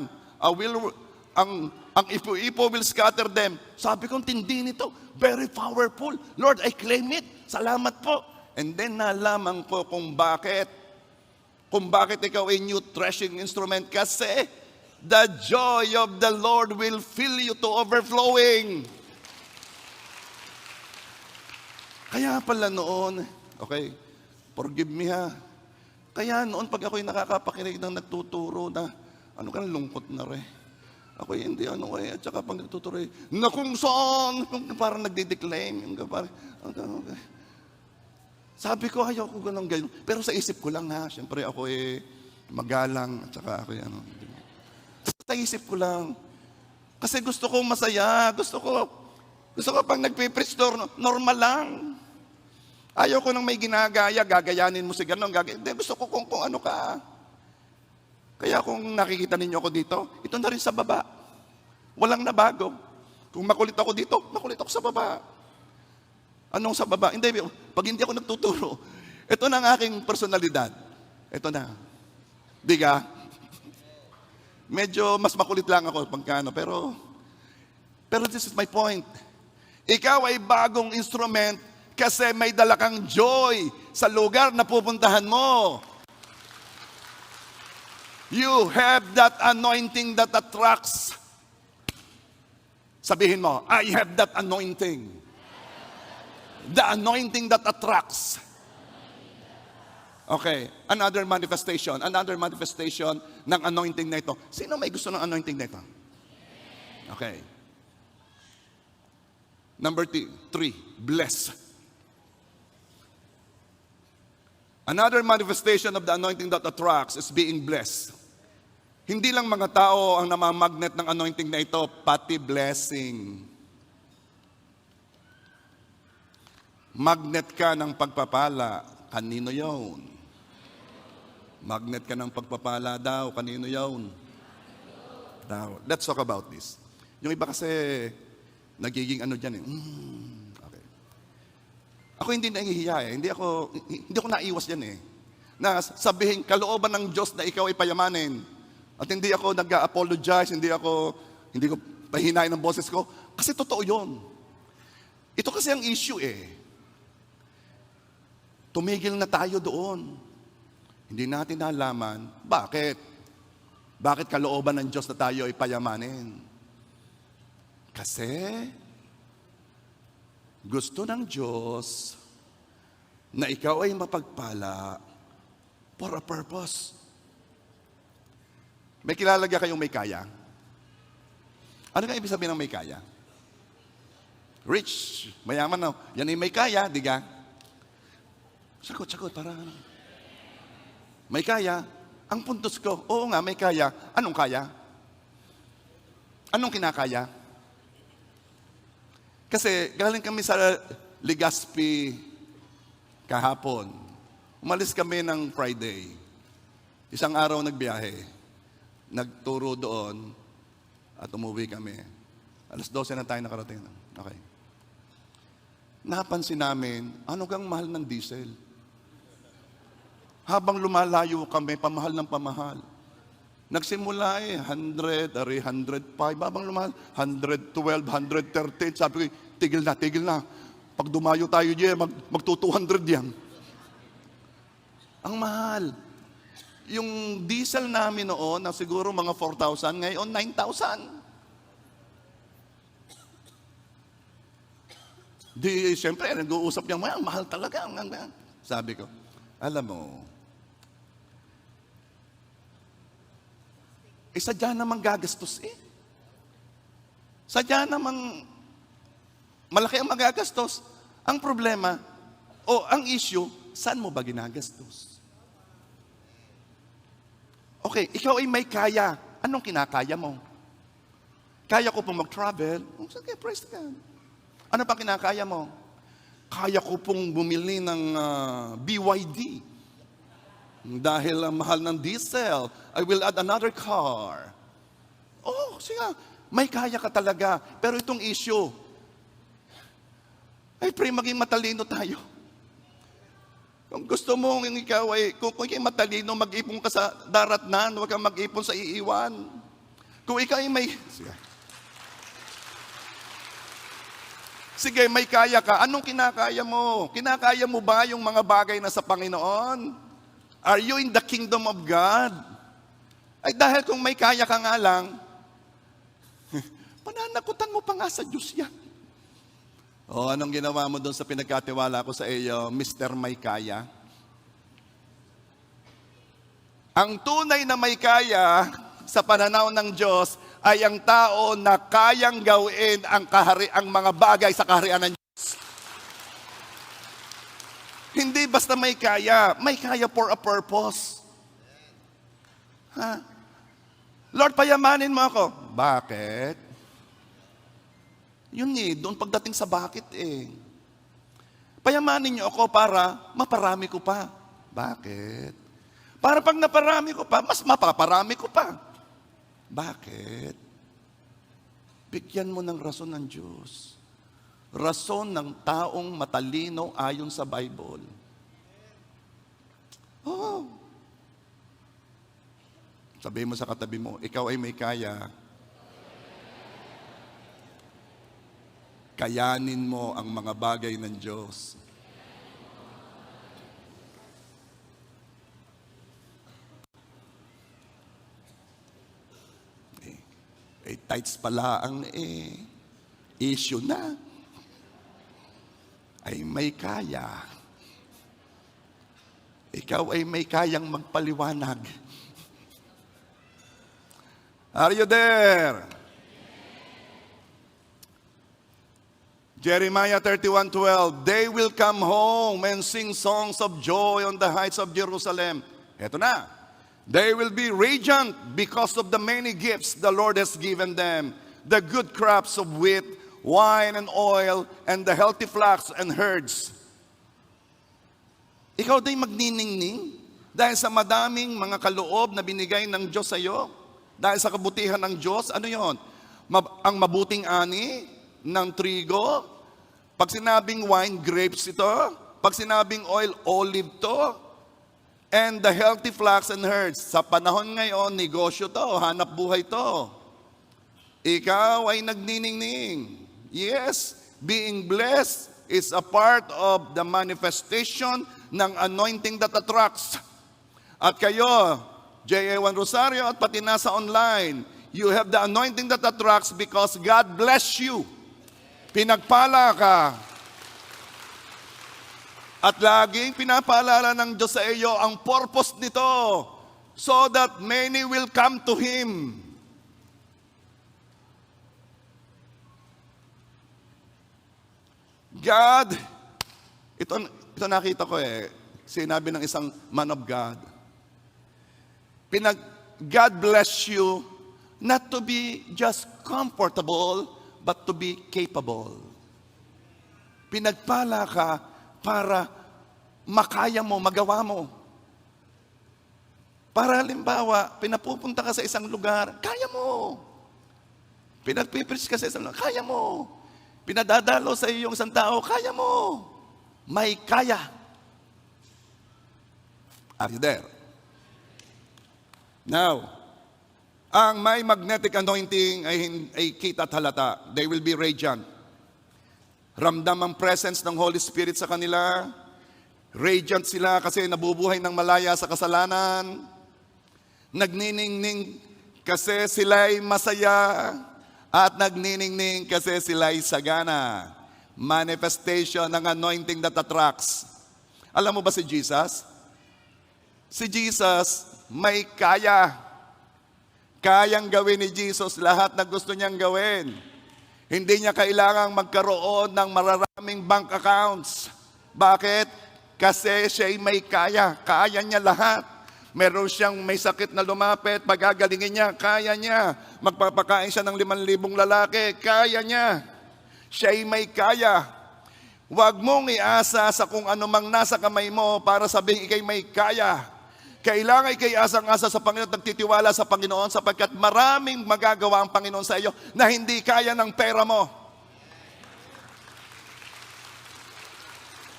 Ang ipo-ipo will scatter them. Sabi ko, tindi nito. Very powerful. Lord, I claim it. Salamat po. And then nalaman ko kung bakit. Kung bakit ikaw ay new threshing instrument. Kasi the joy of the Lord will fill you to overflowing. Kaya pala noon, okay, forgive me ha. Kaya noon pag ako'y nakakapakinig ng nagtuturo na, ano ka lungkot na rin. Ako hindi at saka pag nagtuturo, na kung saan, parang nagdideclaim, parang, okay. Sabi ko, ayaw ko ganun. Pero sa isip ko lang ha, siyempre ako magalang, at saka ako sa isip ko lang. Kasi gusto ko masaya, gusto ko pag nagpipreach normal lang. Ayaw ko nang may ginagaya, gagayanin mo si ganun, gusto ko kung ano ka. Kaya kung nakikita ninyo ako dito, ito na rin sa baba. Walang nabago. Kung makulit ako dito, makulit ako sa baba. Anong sa baba? Hindi, pag hindi ako nagtuturo, ito na ang aking personalidad. Ito na. Di ka? Medyo mas makulit lang ako pagkano, pero this is my point. Ikaw ay bagong instrument kasi may dala kang joy sa lugar na pupuntahan mo. You have that anointing that attracts. Sabihin mo, I have that anointing. The anointing that attracts. Okay, another manifestation ng anointing na ito. Sino may gusto ng anointing na ito? Okay. Number 3, bless. Another manifestation of the anointing that attracts is being blessed. Hindi lang mga tao ang namamagnet ng anointing na ito, pati blessing. Magnet ka ng pagpapala, kanino yun? Magnet ka ng pagpapala daw, kanino yun? Daw. Let's talk about this. Yung iba kasi, nagiging ano dyan eh. Okay. Ako hindi nahihiya eh. Hindi ako naiwas dyan eh. Na sabihin, kalooban ng Diyos na ikaw ay payamanin. At hindi ako nag-apologize, hindi ko pahinain ng boses ko. Kasi totoo yun. Ito kasi ang issue eh. Tumigil na tayo doon. Hindi natin nalaman, bakit? Bakit kalooban ng Diyos na tayo ay payamanin? Kasi gusto ng Diyos na ikaw ay mapagpala for a purpose. May kilala kayong may kaya? Ano nga ibig sabihin ng may kaya? Rich, mayaman na. Yan ay may kaya, di ka? Sagot, para ano? May kaya. Ang puntos ko, oo nga, may kaya. Anong kaya? Anong kinakaya? Kasi galing kami sa Legazpi kahapon. Umalis kami ng Friday. Isang araw nagbiyahe. Nagturo doon at umuwi kami. 12:00 na tayo nakarating. Okay. Napansin namin, ano gang mahal ng diesel? Habang lumalayo kami, pamahal ng pamahal. Nagsimula 100, 105, habang lumahal, 112, 113. Sabi ko, tigil na. Pag dumayo tayo diyan, magto-200 yan. Ang mahal. Yung diesel namin noon, na siguro mga 4,000, ngayon 9,000. Di, siyempre, nag-uusap niya, mahal talaga. Sabi ko, alam mo, sadya namang gagastos eh. Sadya namang malaki ang magagastos. Ang problema, ang issue, saan mo ba ginagastos? Okay, ikaw ay may kaya. Anong kinakaya mo? Kaya ko pong mag-travel. Sige, praise God. Ano pa kinakaya mo? Kaya ko pong bumili ng BYD. Dahil ang mahal ng diesel, I will add another car. Oh, sige, may kaya ka talaga. Pero itong issue, I pray maging matalino tayo. Kung gusto mo yung ikaw ay, kung ikaw matalino, mag-ipon ka sa daratnan, huwag kang mag-ipon sa iiwan. Kung ikaw ay may... Sige, may kaya ka. Anong kinakaya mo? Kinakaya mo ba yung mga bagay na sa Panginoon? Are you in the kingdom of God? Ay dahil kung may kaya ka nga lang, pananakutan mo pa nga sa Diyos yan. O anong ginawa mo doon sa pinagkatiwala ko sa iyo, Mr. May Kaya? Ang tunay na may kaya sa pananaw ng Diyos ay ang tao na kayang gawin ang mga bagay sa kaharian ng Diyos. Hindi basta may kaya for a purpose. Lord, payamanin mo ako. Bakit? Yun doon pagdating sa bakit Payamanin niyo ako para maparami ko pa. Bakit? Para pag naparami ko pa, mas mapaparami ko pa. Bakit? Bigyan mo ng rason ng Diyos. Rason ng taong matalino ayon sa Bible. Oh. Sabihin mo sa katabi mo, ikaw ay may kaya. Kayanin mo ang mga bagay ng Diyos. Tights pala ang issue na. Ay may kaya. ikaw ay may kayang magpaliwanag. Are you there? Jeremiah 31:12, they will come home and sing songs of joy on the heights of Jerusalem. Eto na. They will be radiant because of the many gifts the Lord has given them, the good crops of wheat, wine and oil, and the healthy flocks and herds. Ikaw din magniningning dahil sa madaming mga kaloob na binigay ng Diyos sa iyo, dahil sa kabutihan ng Diyos. Ano yon? Ang mabuting ani ng trigo. Pag sinabing wine, grapes ito. Pag sinabing oil, olive to. And the healthy flocks and herds. Sa panahon ngayon, negosyo to, hanap buhay to. Ikaw ay nagniningning. Yes, being blessed is a part of the manifestation ng anointing that attracts. At kayo, JA1 Rosario at pati nasa online, you have the anointing that attracts because God bless you. Pinagpala ka. At laging pinapaalala ng Diyos sa iyo ang purpose nito so that many will come to Him. God, ito nakita ko sinabi ng isang man of God. God bless you not to be just comfortable, but to be capable. Pinagpala ka para makaya mo, magawa mo. Para halimbawa, pinapupunta ka sa isang lugar, kaya mo. Pinagpipris ka sa isang lugar, kaya mo. Pinadadalo sa iyong isang tao, kaya mo. May kaya. Are you there? Now, ang may magnetic anointing ay kita at halata. They will be radiant. Ramdam ang presence ng Holy Spirit sa kanila. Radiant sila kasi nabubuhay ng malaya sa kasalanan. Nagniningning kasi sila'y masaya. At nagniningning kasi sila'y sagana. Manifestation ng anointing that attracts. Alam mo ba si Jesus? Si Jesus may kaya. Kayang gawin ni Jesus lahat na gusto niyang gawin. Hindi niya kailangang magkaroon ng mararaming bank accounts. Bakit? Kasi siya'y may kaya. Kaya niya lahat. Meron siyang may sakit na lumapit, pagagalingin niya, kaya niya. Magpapakain siya ng 5,000 lalaki, kaya niya. Siya'y may kaya. Huwag mong iasa sa kung anumang nasa kamay mo para sabihin ikay may kaya. Kailangan ikay asang-asa sa Panginoon at nagtitiwala sa Panginoon sapagkat maraming magagawa ang Panginoon sa iyo na hindi kaya ng pera mo.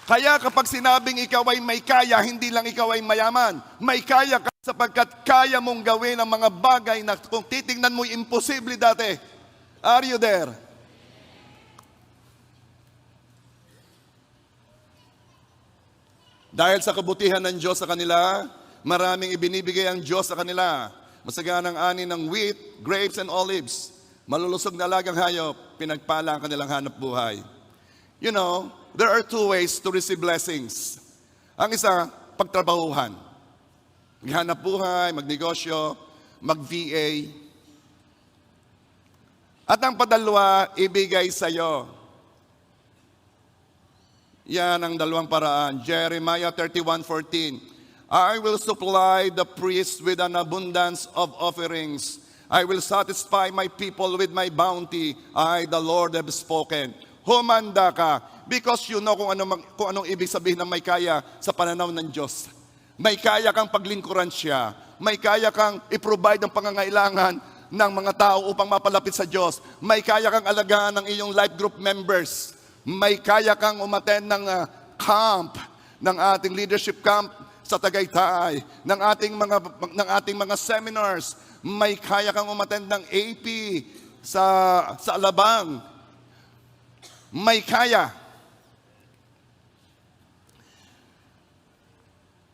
Kaya kapag sinabing ikaw ay may kaya, hindi lang ikaw ay mayaman. May kaya ka sapagkat kaya mong gawin ang mga bagay na kung titingnan mo imposible dati. Are you there? Dahil sa kabutihan ng Diyos sa kanila, maraming ibinibigay ang Diyos sa kanila. Masaganang ani ng wheat, grapes, and olives. Malulusog na alagang hayop, pinagpala ang kanilang hanap buhay. You know, there are two ways to receive blessings. Ang isa, pagtrabahuhan. Maghanap buhay, magnegosyo, mag-VA. At ang padalwa, ibigay sa iyo. Yan ang dalawang paraan. Jeremiah 31:14. I will supply the priests with an abundance of offerings. I will satisfy my people with my bounty. I, the Lord, have spoken. Humanda ka because you know kung anong ibig sabihin ng may kaya sa pananaw ng Diyos. May kaya kang paglingkuran siya. May kaya kang i-provide ang pangangailangan ng mga tao upang mapalapit sa Diyos. May kaya kang alagaan ng iyong life group members. May kaya kang umattend ng camp, ng ating leadership camp sa Tagaytay, ng ating mga seminars. May kaya kang umattend ng AP sa Alabang. May kaya.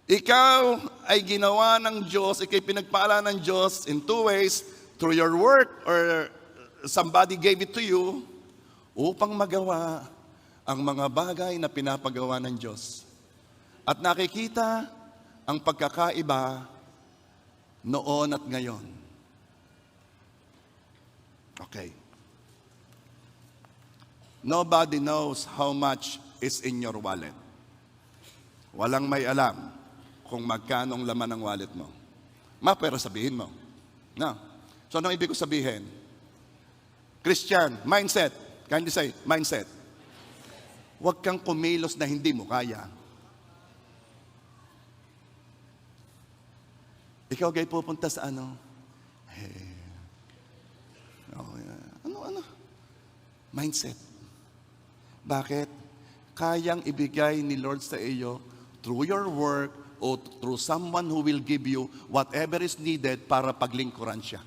Ikaw ay ginawa ng Diyos, ikay pinagpala ng Diyos in two ways, through your work or somebody gave it to you, upang magawa ang mga bagay na pinapagawa ng Diyos. At nakikita ang pagkakaiba noon at ngayon. Okay. Nobody knows how much is in your wallet. Walang may alam kung magkano ang laman ng wallet mo. Pero sabihin mo. No. So, anong ibig ko sabihin? Christian, mindset. Can you say, mindset? Huwag kang kumilos na hindi mo kaya. Ikaw gay pupunta sa ano? Ano? Mindset. Bakit? Kayang ibigay ni Lord sa iyo through your work o through someone who will give you whatever is needed para paglingkuran siya.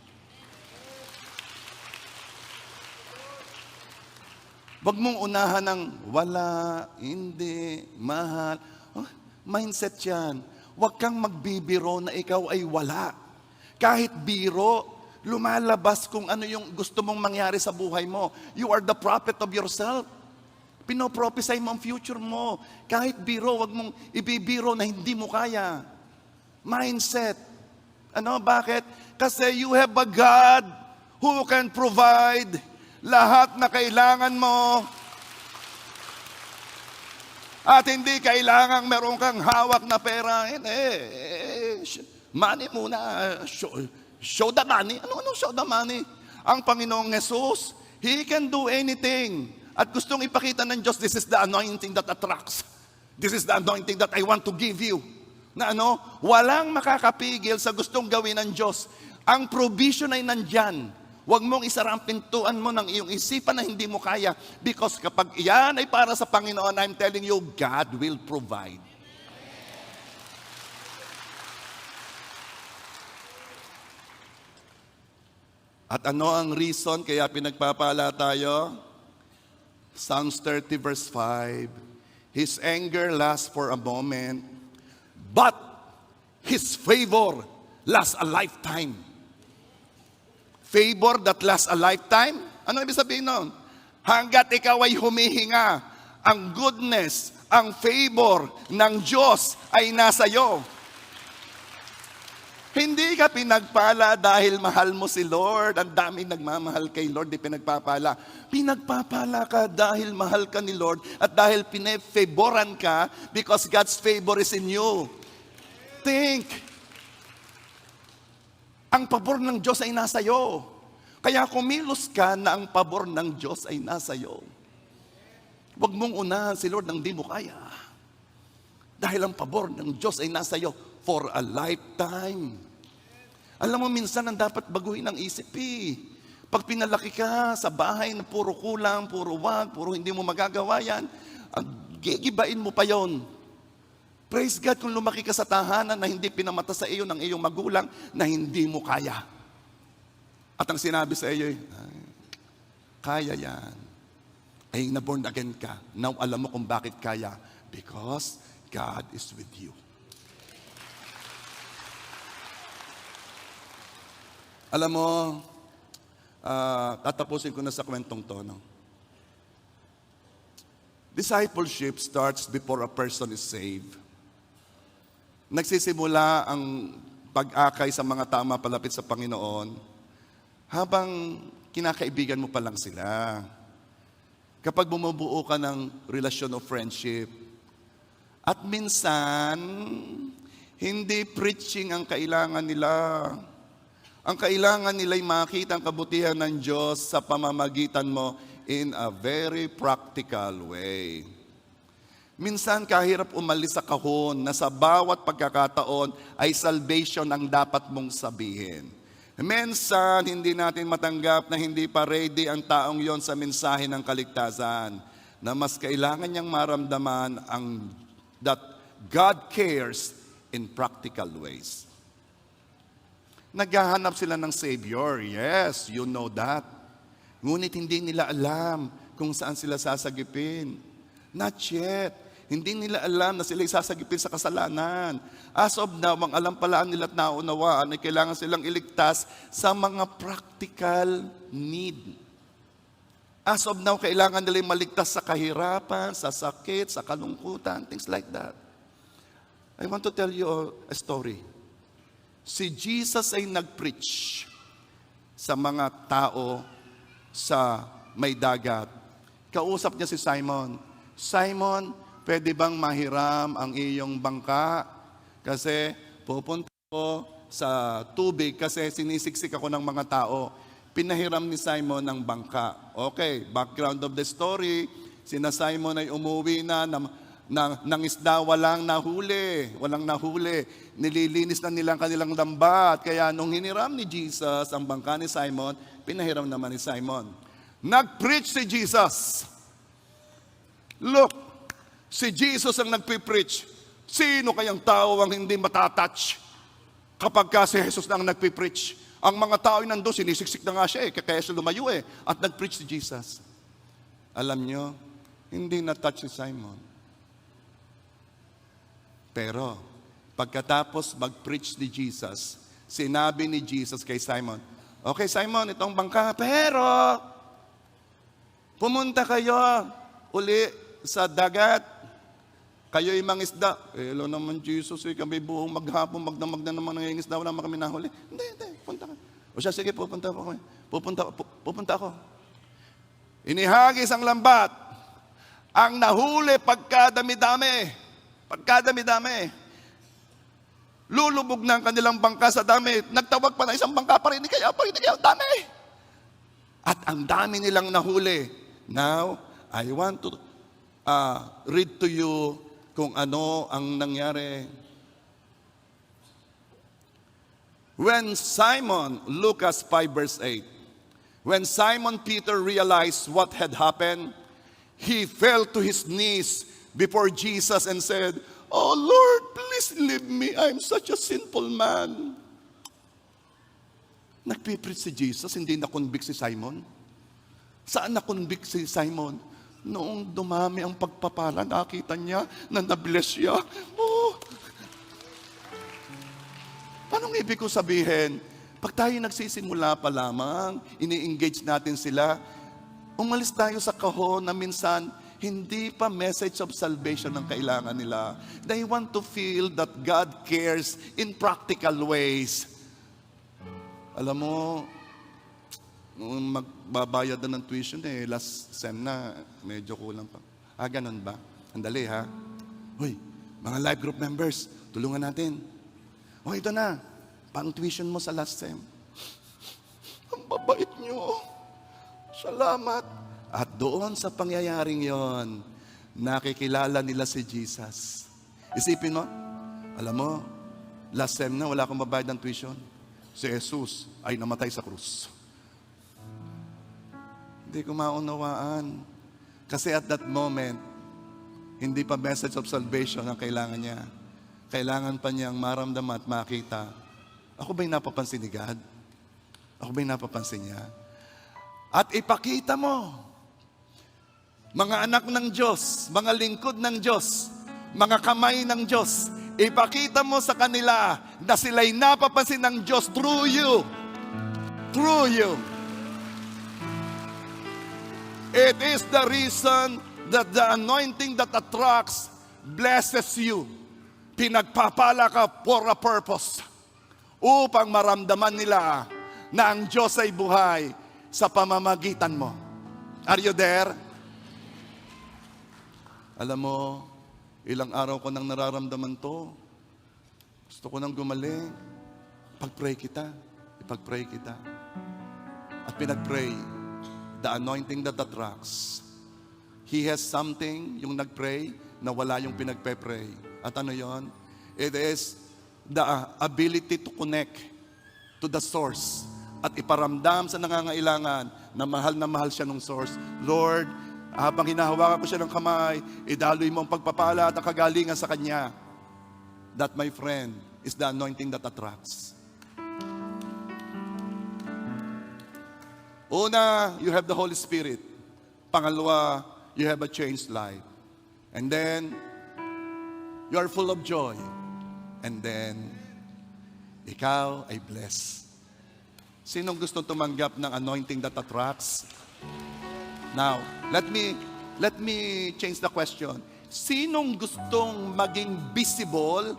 Huwag mong unahan ng wala, hindi, mahal. Mindset yan. Huwag kang magbibiro na ikaw ay wala. Kahit biro, lumalabas kung ano yung gusto mong mangyari sa buhay mo. You are the prophet of yourself. Pinoprophesy mo ang future mo. Kahit biro, wag mong ibibiro na hindi mo kaya. Mindset. Bakit? Kasi you have a God who can provide lahat na kailangan mo. At hindi kailangang meron kang hawak na pera. Money muna. Show the money. Ano show the money? Ang Panginoong Jesus, He can do anything. At gustong ipakita ng Diyos, this is the anointing that attracts. This is the anointing that I want to give you. Na walang makakapigil sa gustong gawin ng Diyos. Ang provision ay nandyan. Huwag mong isara ang pintuan mo ng iyong isipan na hindi mo kaya. Because kapag iyan ay para sa Panginoon, I'm telling you, God will provide. At ano ang reason kaya pinagpapala tayo? Psalms 30 verse 5, His anger lasts for a moment, but His favor lasts a lifetime. Favor that lasts a lifetime? Ano ibig sabihin nun? Hanggat ikaw ay humihinga, ang goodness, ang favor ng Diyos ay nasa iyo. Hindi ka pinagpala dahil mahal mo si Lord. Ang daming nagmamahal kay Lord, di pinagpapala. Pinagpapala ka dahil mahal ka ni Lord at dahil pinefavoran ka because God's favor is in you. Think. Ang pabor ng Diyos ay nasa iyo. Kaya kumilos ka na ang pabor ng Diyos ay nasa iyo. Huwag mong unahan si Lord nang di mo kaya. Dahil ang pabor ng Diyos ay nasa iyo for a lifetime. Alam mo, minsan ang dapat baguhin ang isip Pag pinalaki ka sa bahay na puro kulang, puro wag, puro hindi mo magagawa yan, gigibain mo pa yon. Praise God kung lumaki ka sa tahanan na hindi pinamata sa iyo ng iyong magulang na hindi mo kaya. At ang sinabi sa iyo, kaya yan. Ay na-born again ka. Now alam mo kung bakit kaya. Because God is with you. Alam mo, tatapusin ko na sa kwentong to. Discipleship starts before a person is saved. Nagsisimula ang pag-akay sa mga tama palapit sa Panginoon habang kinakaibigan mo pa lang sila. Kapag bumubuo ka ng relasyon of friendship. At minsan, hindi preaching ang kailangan nila. Ang kailangan nila'y makita ang kabutihan ng Diyos sa pamamagitan mo in a very practical way. Minsan kahirap umalis sa kahon na sa bawat pagkakataon ay salvation ang dapat mong sabihin. Minsan hindi natin matanggap na hindi pa ready ang taong yon sa mensahe ng kaligtasan na mas kailangan niyang maramdaman that God cares in practical ways. Naghahanap sila ng Savior. Yes, you know that. Ngunit hindi nila alam kung saan sila sasagipin. Not yet. Hindi nila alam na sila sasagipin sa kasalanan. As of now, ang alam palaan nila at naunawaan ay kailangan silang iligtas sa mga practical need. As of now, kailangan nila maligtas sa kahirapan, sa sakit, sa kalungkutan, things like that. I want to tell you a story. Si Jesus ay nag-preach sa mga tao sa may dagat. Kausap niya si Simon. Simon, pwede bang mahiram ang iyong bangka? Kasi pupunta ko sa tubig kasi sinisiksik ako ng mga tao. Pinahiram ni Simon ang bangka. Okay, background of the story, sina Simon ay umuwi na ng isda, walang nahuli. Nililinis na nilang kanilang lambat. Kaya nung hiniram ni Jesus ang bangka ni Simon, pinahiram naman ni Simon. Nag-preach si Jesus. Look, si Jesus ang nagpipreach. Sino kayang tao ang hindi matatouch kapag ka si Jesus na ang nagpipreach? Ang mga tao ay nandun, sinisiksik na nga siya kaya siya lumayo at nag-preach si Jesus. Alam nyo, hindi na-touch si Simon. Pero, pagkatapos mag-preach ni Jesus, sinabi ni Jesus kay Simon, okay Simon, itong bangka, pero pumunta kayo uli sa dagat. Kayo'y mangisda. Hello naman Jesus, kami buong maghapon, magdamag na naman ng isda, wala naman kami nahuli. Hindi, punta ka. O siya, sige, pupunta ako. Pupunta ako. Inihagis ang lambat. Ang nahuli pagkadami-dami. Lulubog na ang kanilang bangka sa dami. Nagtawag pa na isang bangka, parinig kayo, dami. At ang dami nilang nahuli. Now, I want to read to you kung ano ang nangyari. When Simon, Lucas 5 verse 8, when Simon Peter realized what had happened, he fell to his knees before Jesus and said, "Oh Lord, please leave me. I'm such a sinful man." Nagpipreach si Jesus, hindi na-convict si Simon. Saan na-convict si Simon? Noong dumami ang pagpapala, nakita niya na na-bless siya. Oh. Paano ibig ko sabihin? Pag tayo nagsisimula pa lamang, ini-engage natin sila, umalis tayo sa kahon na minsan, hindi pa message of salvation ang kailangan nila. They want to feel that God cares in practical ways. Alam mo, nung magbabayad na ng tuition last sem na, medyo kulang pa. Ganun ba? Andali ha. Hoy, mga life group members, tulungan natin. O ito na, pang tuition mo sa last sem. Ang babait nyo. Salamat. At doon sa pangyayaring yon, nakikilala nila si Jesus. Isipin mo, alam mo, last sem na wala akong babayad ng tuition. Si Jesus ay namatay sa krus. Hindi ko maunawaan. Kasi at that moment, hindi pa message of salvation ang kailangan niya. Kailangan pa niyang maramdaman at makita. Ako ba'y napapansin ni God? Ako ba'y napapansin niya? At ipakita mo, mga anak ng Diyos, mga lingkod ng Diyos, mga kamay ng Diyos, ipakita mo sa kanila na sila'y napapansin ng Diyos through you. Through you. It is the reason that the anointing that attracts blesses you. Pinagpapala ka for a purpose. Upang maramdaman nila na ang Diyos ay buhay sa pamamagitan mo. Are you there? Alam mo, ilang araw ko nang nararamdaman to. Gusto ko nang gumaling. Ipag-pray kita. At pinag-pray. The anointing that attracts. He has something, yung nag-pray, na wala yung pinagpe-pray. At ano yon? It is the ability to connect to the source. At iparamdam sa nangangailangan na mahal siya ng source. Lord, habang hinahawakan ko siya ng kamay, idaloy mo ang pagpapala at ang kagalingan sa kanya. That, my friend, is the anointing that attracts. Una, you have the Holy Spirit. Pangalawa, you have a changed life. And then, you are full of joy. And then, ikaw ay blessed. Sinong gusto tumanggap ng anointing that attracts? Now, let me change the question. Sinong gustong maging visible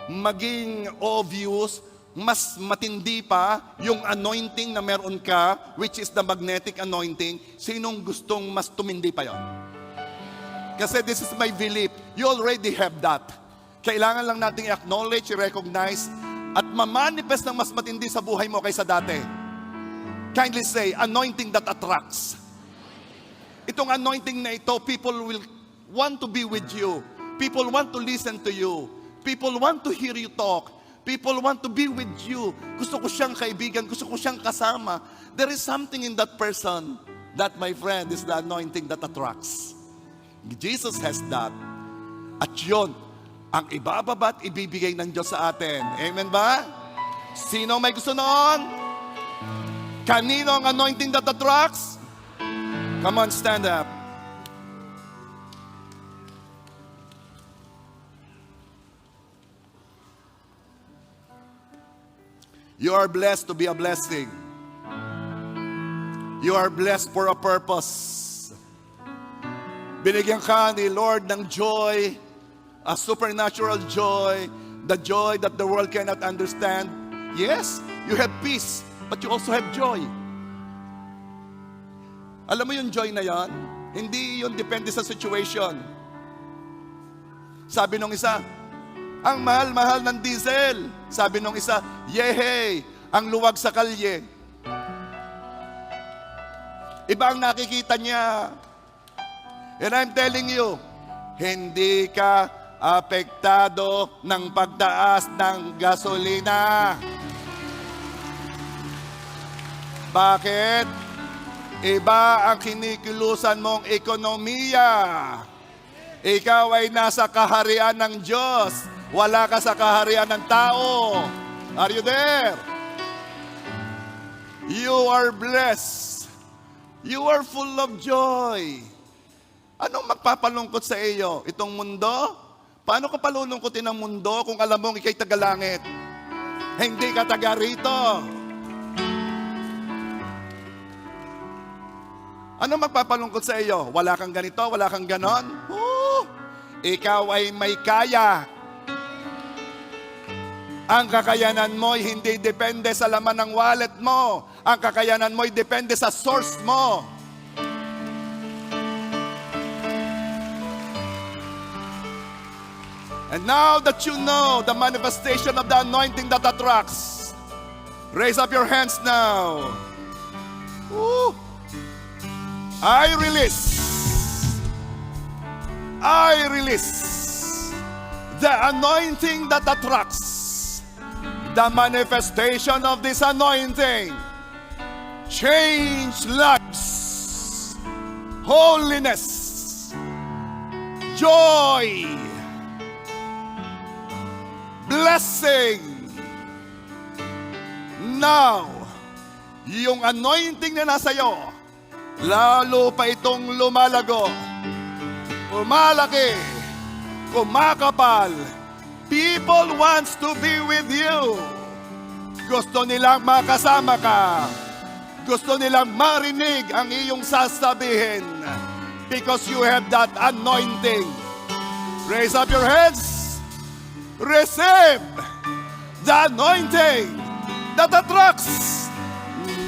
maging obvious, mas matindi pa yung anointing na meron ka, which is the magnetic anointing. Sinong gustong mas tumindi pa yon? Kasi this is my belief. You already have that. Kailangan lang nating i-acknowledge, i-recognize, at ma-manifest ng mas matindi sa buhay mo kaysa dati. Kindly say, anointing that attracts. Itong anointing na ito, people will want to be with you. People want to listen to you. People want to hear you talk. People want to be with you. Gusto ko siyang kaibigan. Gusto ko siyang kasama. There is something in that person that, my friend, is the anointing that attracts. Jesus has that. At yun, ang ibababa at ibibigay ng Diyos sa atin. Amen ba? Sino may gusto noon? Kanino ang anointing that attracts? Come on, stand up. You are blessed to be a blessing. You are blessed for a purpose. Binigyan ka ni Lord ng joy, a supernatural joy, the joy that the world cannot understand. Yes, you have peace, but you also have joy. Alam mo yung joy na yan? Hindi yun depende sa situation. Sabi nung isa, ang mahal-mahal ng diesel. Sabi nung isa, yehey, ang luwag sa kalye. Iba ang nakikita niya. And I'm telling you, hindi ka apektado ng pagtaas ng gasolina. Bakit? Iba ang kinikilusan mong ekonomiya. Ikaw ay nasa kaharian ng Diyos. Wala ka sa kaharian ng tao. Are you there? You are blessed. You are full of joy. Anong magpapalungkot sa iyo? Itong mundo? Paano ka palulungkotin ng mundo kung alam mong ikay tagalangit? Hindi ka taga rito. Anong magpapalungkot sa iyo? Wala kang ganito, wala kang ganon? Ikaw ay may kaya. Ang kakayanan mo ay hindi depende sa laman ng wallet mo. Ang kakayanan mo ay depende sa source mo. And now that you know the manifestation of the anointing that attracts, raise up your hands now. Woo. I release the anointing that attracts. The manifestation of this anointing change lives, holiness, joy, blessing. Now, yung anointing na nasa iyo, lalo pa itong lumalago, umalaki, kumakapal. People wants to be with you. Gusto nilang makasama ka. Gusto nilang marinig ang iyong sasabihin because you have that anointing. Raise up your heads. Receive the anointing that attracts.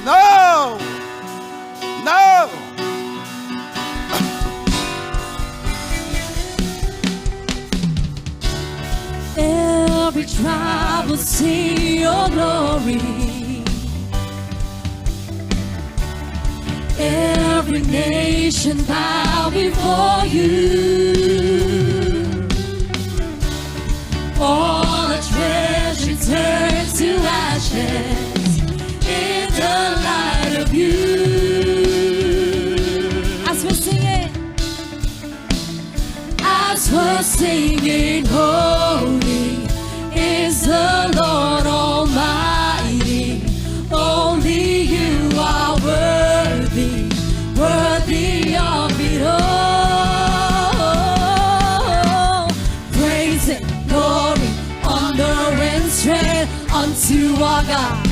Now! Now! Every tribe will see your glory. Every nation bow before you. All the treasure turns to ashes in the light of you. As we're singing, holy is the Lord Almighty. Only you are worthy, worthy of it all. Praise and glory, honor and strength unto our God,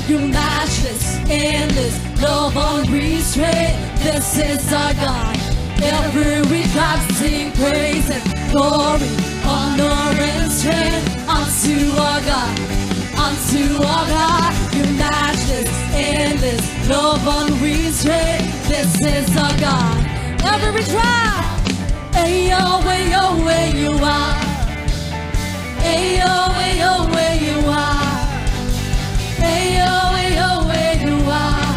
your matchless, endless, love unrestrained. This is our God. Every tribe sing praise and glory, honor and strength unto our God, unto our God. Your matchless, endless, love unrestrained. This is our God. Every tribe, ayo, ayo, where you are. Ayo, ayo, where you are. Ayo, ayo, where you are.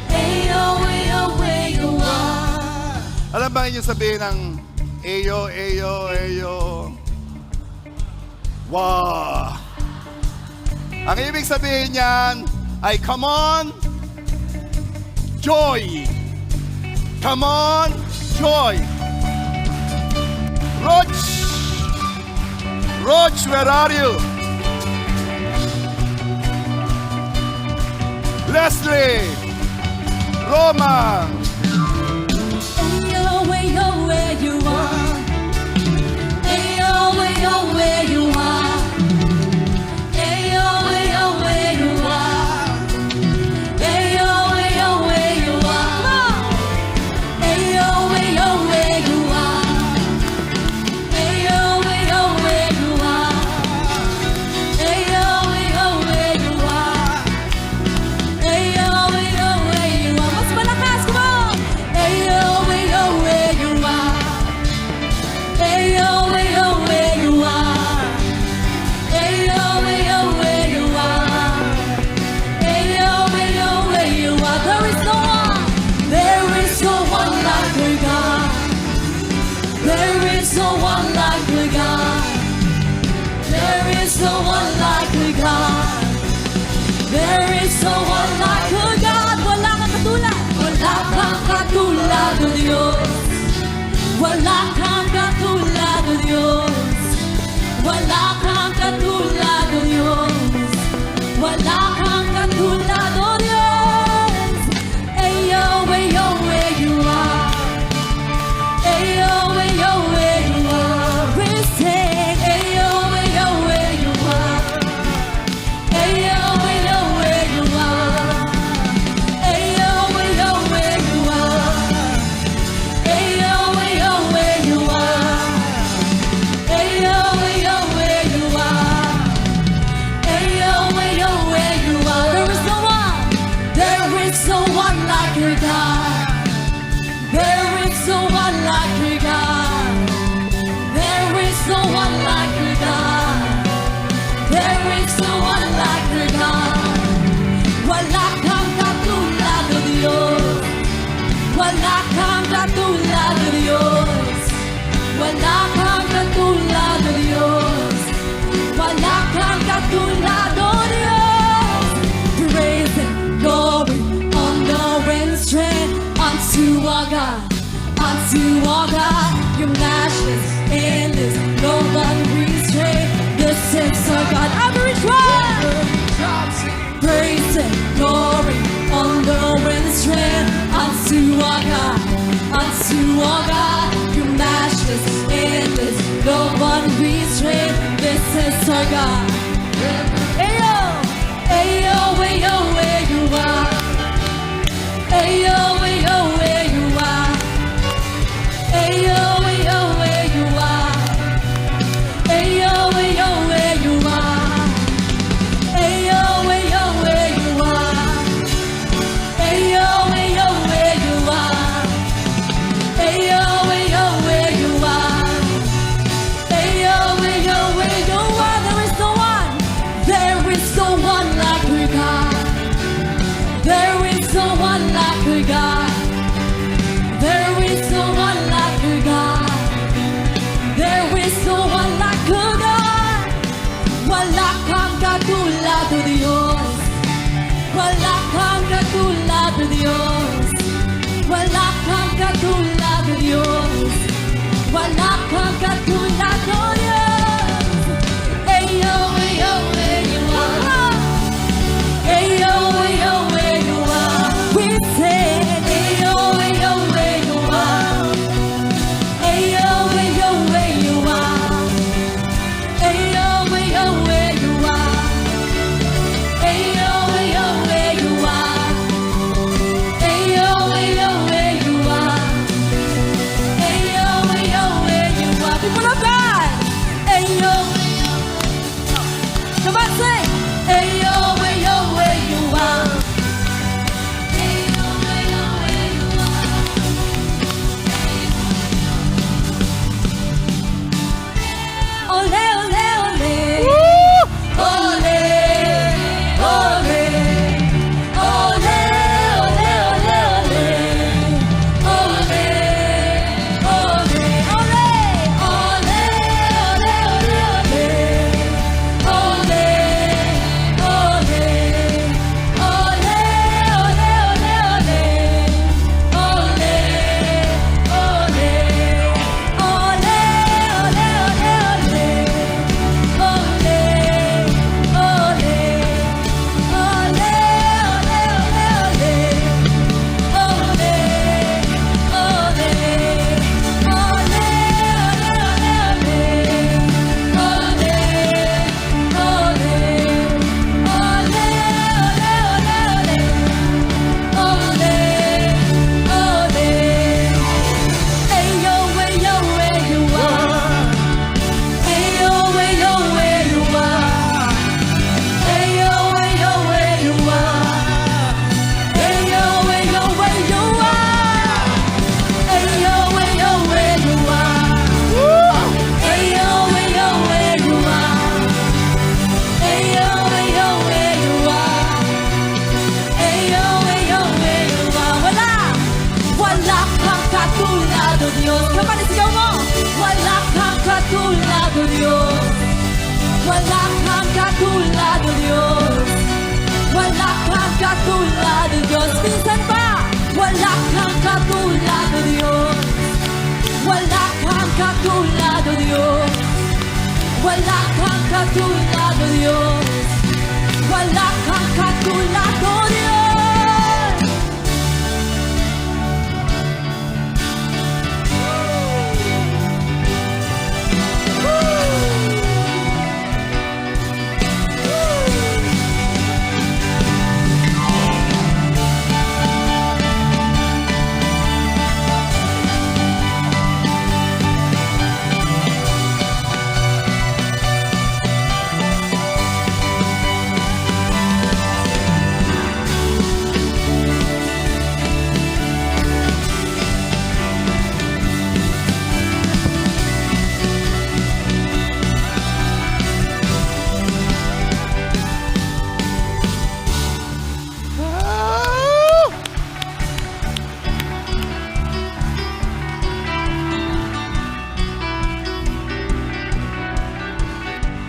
Ayo, ayo, where you are. Alam ba niyo sabihin ng Eyo, Eyo, Eyo? Wow! Ang ibig sabihin niyan ay come on, joy! Come on, joy! Roach! Roach, where are you? Leslie! Roman! Ayo, ayo, where you are. Ayo, ayo, where you are. Ayo, ayo, where you are. Ayo, ayo, where you are. Ayo, ayo, where you are. Ayo, ayo, where you are. Ayo, ayo, where you are. Ayo, ayo, where you are. Mas malakas, come on. Ayo, ayo, where you are. Ayo, ayo, where you are. Ayo, ayo, where you are. Ayo, ayo, where you are. There is no one like our God. There is no one like our God. There is no one like our God. There is no one like our God. Wala kang katulad. Wala kang katulad, O Diyos. Wala kang katulad, O Diyos. Wala kang katulad, O Diyos. Wala kang katulad, O Diyos. Ayo, ayo, where you are. Ayo, ayo, where you are. We sing, ayo, ayo, where you are. Ayo, ayo, where you are. Ayo, ayo, where you are. Ayo, ayo, where you are. Ayo, ayo, where you are. Ayo, ayo, where you are. There is no one like your God. There is no one like your God. There is no one like your God. There is no one like your God. Wala kang katulad, O Diyos. Wala kang katulad, O Diyos. Wala kang katulad, O Diyos. Wala kang katulad, O Diyos. Praise and glory, honor and strength unto our God, unto our God. Your matchless, endless, no one restrained. This is our God. Every tribe. Praise and glory, honor and strength unto our God, unto our God. Your matchless, endless, no one restrained. This is our God. Ayo, ayo, ayo, where you are. Ayo, ayo, where you are. Ayo, ayo, where you are. Ayo, ayo, where you are. Ayo, ayo, where you are. Ayo, ayo, where you are. Ayo, ayo, where you are. Ayo, ayo, where you are. There is no one. There is no one like our God. There is no one like our God. There is no one like our God. There is no one like our God. Wala kang katulad, O Diyos. Wala kang katulad, O Diyos. Wala kang katulad, O Diyos. Wala kang katulad, O Diyos. Ayo, ayo, where you are. Ayo, ayo, where you are. We sing, ayo, ayo, where you are. Ayo, ayo, where you are. Ayo, ayo, where you are. Ayo, ayo, where you are. Ayo, ayo, where you are. Ayo, ayo, where you are. People of katulad o Diyos. Kapag sigaw mo, wala kang katulad o Diyos. Wala kang katulad o Diyos. Wala kang katulad o Diyos. Minsan pa, wala kang katulad o Diyos. Wala kang katulad o Diyos. Wala kang katulad o Diyos. Wala kang katulad o Diyos.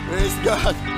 Praise God.